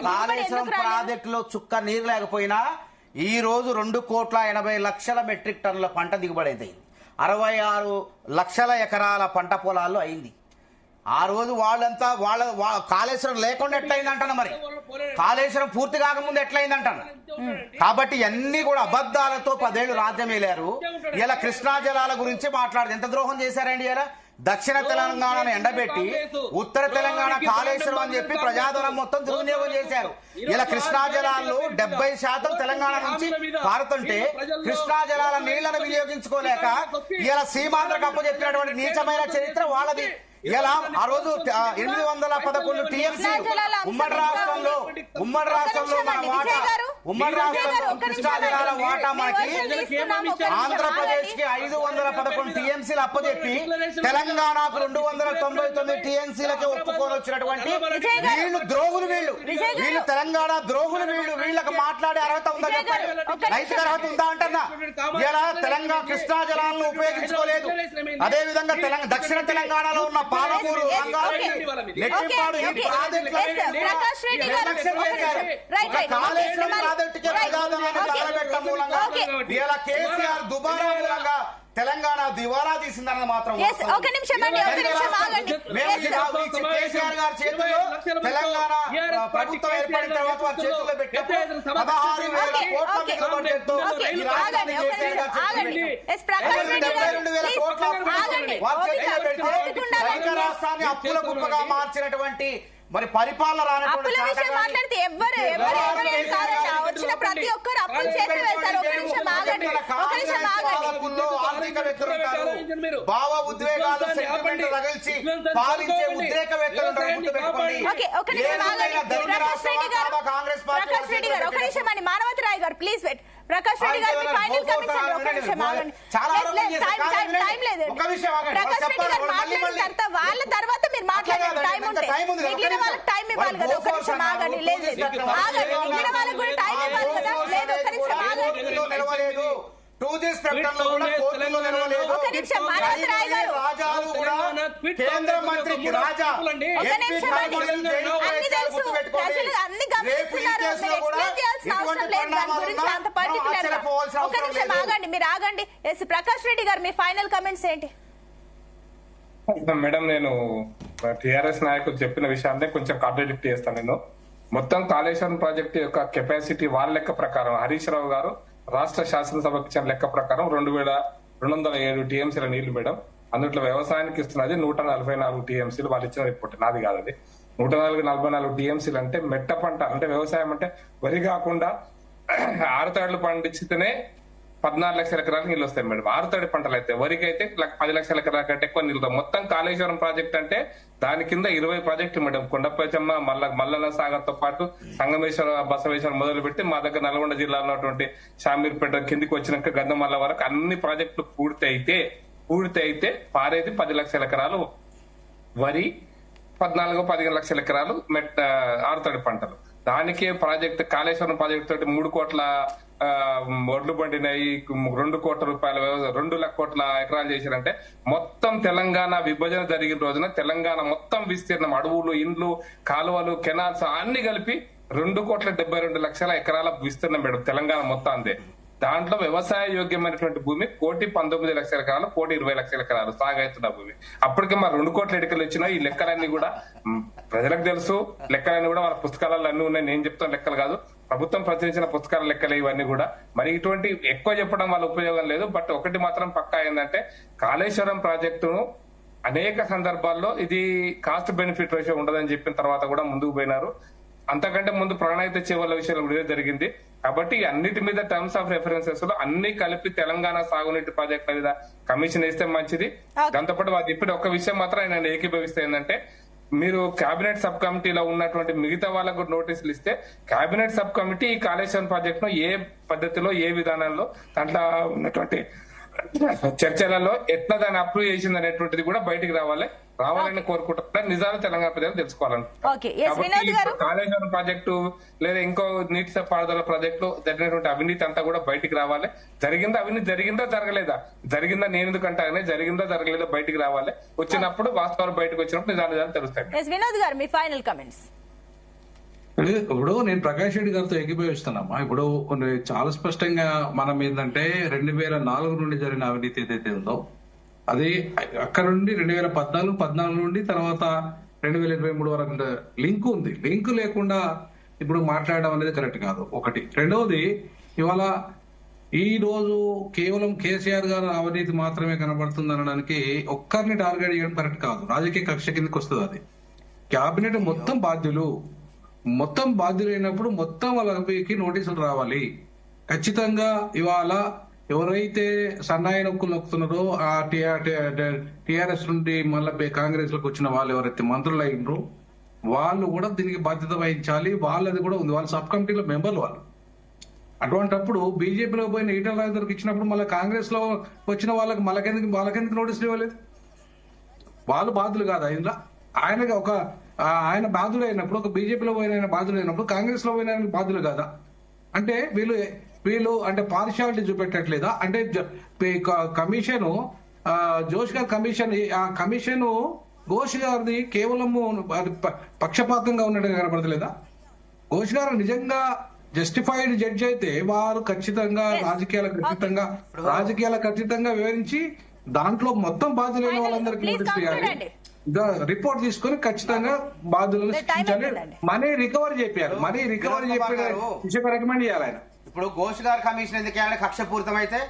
కాళేశ్వరం ప్రాజెక్టులో చుక్క నీరు లేకపోయినా ఈ రోజు 2,80,00,000 మెట్రిక్ టన్నుల పంట దిగుబడి అయితే 66 లక్షల ఎకరాల పంట పొలాల్లో అయింది. ఆ రోజు వాళ్ళంతా కాళేశ్వరం లేకుండా ఎట్లయిందంటాను, మరి కాళేశ్వరం పూర్తి కాకముందు ఎట్లయిందంటాను. కాబట్టి ఇవన్నీ కూడా అబద్ధాలతో 10 ఏళ్లు రాజ్యం వేలారు. ఇలా కృష్ణా జలాల గురించి మాట్లాడదు. ఎంత ద్రోహం చేశారండి ఇలా. దక్షిణ తెలంగాణను ఎండబెట్టి ఉత్తర తెలంగాణ కాళేశ్వరం అని చెప్పి ప్రజాధనం మొత్తం దుర్వినియోగం చేశారు. ఇలా కృష్ణా జలాలు 70% తెలంగాణ నుంచి పారుతుంటే కృష్ణా జలాల నీళ్లను వినియోగించుకోలేక ఇలా సీమాంధ్రకు అప్పచెప్పినటువంటి నీచమైన చరిత్ర వాళ్ళది. ఇలా ఆ రోజు 811 టీఎంసీ ఉమ్మడి రాష్ట్రంలో మన వాటా, ఉమ్మడి రాష్ట్రంలో కృష్ణా జలాల వాటా మనకి ఆంధ్రప్రదేశ్ కి 511 టీఎంసీలు అప్పచెప్పి తెలంగాణకు 299 టీఎంసీలకి ఒప్పుకొని వచ్చినటువంటి వీళ్ళు ద్రోహులు. వీళ్ళు తెలంగాణ ద్రోహులు. వీళ్ళకి మాట్లాడే అర్హత ఉందా చెప్పండి? నైతిక అర్హత ఉందా అంటున్నా. ఇలా తెలంగాణ కృష్ణా జలాలను ఉపయోగించుకోలేదు. అదే విధంగా దక్షిణ తెలంగాణలో ఉన్న పాలమూరు, రంగారెడ్డి, నెట్టింపాడు ఈ ప్రాజెక్టులు నిర్లక్ష్యం చేశారు. కాళేశ్వరం ప్రాజెక్టుకే ప్రజాధనాన్ని తగలబెట్టడం మూలంగా ఇలా కేసీఆర్ దుబారా మూలంగా తెలంగాణ దివాలా తీసిందన్నది మాత్రం కేసీఆర్ గారి చేతుల్లో తెలంగాణ ప్రభుత్వం ఏర్పడిన తర్వాత వారి చేతుల్లో పెట్టి 16,000 కోట్ల బడ్జెట్తో ఈ రాష్ట్రాన్ని కేసీఆర్ గారు 72,000 కోట్ల వారి చేతుల్లో పెట్టి రైతు రాష్ట్రాన్ని అప్పుల కుప్పగా మార్చినటువంటి మరి పరిపాలన మాట్లాడితే వచ్చిన ప్రతి ఒక్కరు అప్పులు చేసి వెళ్తారు. ఒక నిమిషం ఆగండి. భావ ఉద్వేగాలు సెంటిమెంట్ రగిల్చి పాలించే ఉద్రేకవేత్తలు ప్రకాష్ రెడ్డి గారు ఒక నిమిషం అండి. మానవతి రాయ్ గారు ప్లీజ్ వెయిట్. ప్రకాష్ రెడ్డి గారు ఫైనల్ కమిషన్ ఒక నిమిషం ఆగండి. టైం లేదు. ప్రకాష్ రెడ్డి గారు మాట్లాడిన తర్వాత వాళ్ళ తర్వాత మీరు మాట్లాడే టైం ఉంటే మిగిలిన వాళ్ళకి టైం ఇవ్వాలి కదా. ఒక నిమిషం ఆగండి. లేదు ఆగండి. మిగిలిన వాళ్ళకి కూడా టైం ఇవ్వాలి కదా. లేదు ఒక నిమిషం ఆగండి. ఒక నిమిషం మానవతి రాయ్ గారు కేంద్ర మంత్రికి రాజా ఒక నిమిషం అన్ని తెలుసు, ప్రజలు అన్ని గమనిస్తున్నారు. ఎక్స్ప్లెయిన్ చేయాల్సిన అవసరం లేదు దాని గురించి అంత పర్టికులర్ గా. ఒక నిమిషం ఆగండి, మీరు ఆగండి. ఎస్ ప్రకాష్ రెడ్డి గారు మీ ఫైనల్ కమెంట్స్ ఏంటి? మేడం, నేను టిఆర్ఎస్ నాయకులు చెప్పిన విషయాన్ని కొంచెం కాంట్రడిక్ట్ చేస్తాను. నేను మొత్తం కాళేశ్వరం ప్రాజెక్టు యొక్క కెపాసిటీ వాళ్ళ లెక్క ప్రకారం హరీష్ రావు గారు రాష్ట్ర శాసనసభకు ఇచ్చిన లెక్క ప్రకారం 2,207 టీఎంసీల నీళ్లు మేడం. అందులో వ్యవసాయానికి ఇస్తున్నది 144 టీఎంసీలు. వాళ్ళు ఇచ్చిన రిపోర్ట్, నాది కాదు అది. 144 టీఎంసీలు అంటే మెట్ట పంట అంటే వ్యవసాయం అంటే వరి కాకుండా ఆరుతడులు పండించితేనే 14 లక్షల ఎకరాలకు నీళ్ళు వస్తాయి మేడం. ఆరుతడి పంటలు అయితే వరికి అయితే 10 లక్షల ఎకరాల కంటే ఎక్కువ నీళ్ళు. మొత్తం కాళేశ్వరం ప్రాజెక్ట్ అంటే దాని కింద 20 ప్రాజెక్టులు మేడం. కొండపైచమ్మ, మల్లన్న సాగర్ తో పాటు సంగమేశ్వర, బసవేశ్వరం మొదలు పెట్టి మా దగ్గర నల్గొండ జిల్లాలో ఉన్నటువంటి షామీర్పేట కిందికి వచ్చినాక గంధమల్ల వరకు అన్ని ప్రాజెక్టులు పూర్తి అయితే పారేది 10 లక్షల ఎకరాలు వరి, 14-15 లక్షల ఎకరాలు ఆరుతడి పంటలు. దానికే ప్రాజెక్ట్ కాళేశ్వరం ప్రాజెక్ట్ తోటి 3 కోట్ల ఒడ్లు పండినాయి, 2 కోట్ల రూపాయల 2 లక్షల కోట్ల ఎకరాలు చేశారంటే మొత్తం తెలంగాణ విభజన జరిగిన రోజున తెలంగాణ మొత్తం విస్తీర్ణం అడవులు, ఇండ్లు, కాలువలు, కెనాల్స్ అన్ని కలిపి 2,72 లక్షల ఎకరాల విస్తీర్ణం మేడం తెలంగాణ మొత్తం అంతే. దాంట్లో వ్యవసాయ యోగ్యమైనటువంటి భూమి 1,19 లక్షల ఎకరాలు, 1,20 లక్షల ఎకరాలు సాగైతున్న భూమి. అప్పటికే మా 2 కోట్ల ఎడికలు వచ్చినా ఈ లెక్కలన్నీ కూడా ప్రజలకు తెలుసు. లెక్కలన్నీ కూడా మన పుస్తకాలలో అన్ని ఉన్నాయి. నేను చెప్తాను లెక్కలు కాదు, ప్రభుత్వం ప్రచురించిన పుస్తకాల లెక్కలు ఇవన్నీ కూడా. మరి ఇటువంటి ఎక్కువ చెప్పడం వల్ల ఉపయోగం లేదు. బట్ ఒకటి మాత్రం పక్కా ఏంటంటే కాళేశ్వరం ప్రాజెక్టును అనేక సందర్భాల్లో ఇది కాస్ట్ బెనిఫిట్ రేషియో ఉండదని చెప్పిన తర్వాత కూడా ముందుకు పోయినారు. అంతకంటే ముందు ప్రణాళిక చేవల విషయంలో ఇదే జరిగింది. కాబట్టి అన్నిటి మీద టర్మ్స్ ఆఫ్ రెఫరెన్సెస్ లో అన్ని కలిపి తెలంగాణ సాగునీటి ప్రాజెక్టుల మీద కమిషన్ వేస్తే మంచిది. దాంతోపాటు వారు చెప్పిన ఒక విషయం మాత్రం ఆయన ఏకీభవిస్తే ఏంటంటే, మీరు కేబినెట్ సబ్ కమిటీలో ఉన్నటువంటి మిగతా వాళ్ళకు నోటీసులు ఇస్తే కేబినెట్ సబ్ కమిటీ ఈ కాళేశ్వరం ప్రాజెక్ట్ ను ఏ పద్ధతిలో ఏ విధానంలో దాంట్లో ఉన్నటువంటి చర్చలలో ఎట్లా దాన్ని అప్రూవ్ చేసింది అనేటువంటిది కూడా బయటికి రావాలని కోరుకుంటున్నారు. నిజాలు తెలంగాణ ప్రజలు తెలుసుకోవాలనుకుంటున్నారు. కాళేశ్వరం ప్రాజెక్టు లేదా ఇంకో నీటి పారుదల ప్రాజెక్టు జరిగినటువంటి అవినీతి అంతా కూడా బయటికి రావాలి. అవినీతి జరిగిందా జరగలేదా, జరిగిందా నేను ఎందుకంటే జరిగిందా జరగలేదా బయటికి రావాలి. వచ్చినప్పుడు వాస్తవాలు బయటకు వచ్చినప్పుడు నిజాలు తెలుస్తాయి. వినోద్ గారు మీ ఫైనల్ కమెంట్స్. ఇప్పుడు నేను ప్రకాష్ రెడ్డి గారితో ఏకీభవిస్తున్నామా. ఇప్పుడు చాలా స్పష్టంగా మనం ఏంటంటే 2004 నుండి జరిగిన అవినీతి ఏదైతే ఉందో అది అక్కడ నుండి 2014 నుండి తర్వాత 2023 వరకు లింక్ ఉంది. లింక్ లేకుండా ఇప్పుడు మాట్లాడడం అనేది కరెక్ట్ కాదు. ఒకటి. రెండవది, ఇవాళ ఈ రోజు కేవలం కేసీఆర్ గారు అవినీతి మాత్రమే కనబడుతుంది అనడానికి ఒక్కరిని టార్గెట్ చేయడం కరెక్ట్ కాదు. రాజకీయ కక్ష కిందకి వస్తుంది అది. క్యాబినెట్ మొత్తం బాధ్యులైనప్పుడు మొత్తం వాళ్ళకి నోటీసులు రావాలి. ఖచ్చితంగా ఇవాళ ఎవరైతే సన్నాయి నొక్కులు నొక్కుతున్నారో ఆ టిఆర్ఎస్ నుండి మళ్ళీ కాంగ్రెస్ లోకి వచ్చిన వాళ్ళు ఎవరైతే మంత్రులు అయినరో వాళ్ళు కూడా దీనికి బాధ్యత వహించాలి. వాళ్ళది కూడా ఉంది. వాళ్ళ సబ్ కమిటీలో మెంబర్లు వాళ్ళు. అటువంటప్పుడు బీజేపీలో పోయిన ఈటల రాజేందర్కి ఇచ్చినప్పుడు మళ్ళీ కాంగ్రెస్ లో వచ్చిన వాళ్ళకి వాళ్ళకెందుకు నోటీసులు ఇవ్వలేదు? వాళ్ళు బాధ్యులు కాదా ఇందులో? ఆయన బాధ్యులు అయినప్పుడు, ఒక బీజేపీలో పోయిన బాధ్యులు అయినప్పుడు కాంగ్రెస్ లో పోయిన బాధ్యులు కాదా? అంటే వీళ్ళు అంటే పార్షియాలిటీ చూపెట్టట్లేదా? అంటే కమిషన్ జోష్ గారి కమిషన్ ఘోష్ గారిది కేవలము పక్షపాతంగా ఉన్నట్టుగా కనపడతలేదా? ఘోష్ గారు నిజంగా జస్టిఫైడ్ జడ్జి అయితే వారు ఖచ్చితంగా రాజకీయాల ఖచ్చితంగా వివరించి దాంట్లో మొత్తం బాధ్యులైన వాళ్ళందరికీ నోటీస్ చేయాలి. రిపోర్ట్ తీసుకొని ఖచ్చితంగా బాధ్యులను శిక్షించాలి. మనీ రికవరీ చేయాలి. రికమెండ్ చేయాలి ఆయన. ఇప్పుడు ఘోష్ గారి కమిషన్ ఎందుకు కక్షపూరితం అయితే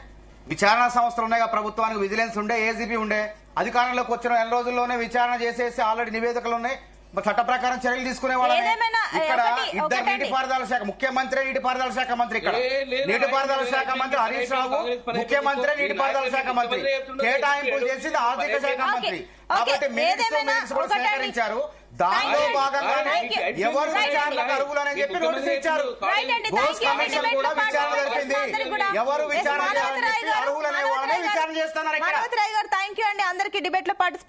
విచారణ సంస్థలు ఉన్నాయి, ప్రభుత్వానికి విజిలెన్స్ ఉండే, ఏసీపీ ఉండే, అధికారంలోకి వచ్చిన 2 రోజుల్లోనే విచారణ చేసేసి ఆల్రెడీ నివేదికలు ఉన్నాయి, చట్ట ప్రకారం చర్యలు తీసుకునే వాళ్ళని. ఇక్కడ ఇద్దరు నీటిపారుదల శాఖ ముఖ్యమంత్రి, నీటిపారుదల శాఖ మంత్రి, ఇక్కడ నీటిపారుదల శాఖ మంత్రి హరీష్ రావు, ముఖ్యమంత్రి, నీటిపారుదల శాఖ మంత్రి, కేటాయింపులు చేసింది ఆర్థిక శాఖ మంత్రి. కాబట్టి మినిట్స్ కూడా సేకరించారు. దానిలో భాగంగానే ఎవరు విచారణకు అర్హులని చెప్పి నోటీస్ ఇచ్చారు. ఘోష్ కమిషన్ కూడా విచారణ జరిపింది. ఎవరు విచారణ అర్హులనే వాళ్ళనే విచారణ చేస్తున్నారు. థ్యాంక్ యూ అండి అందరికి డిబేట్ లో పార్టిసిపేట్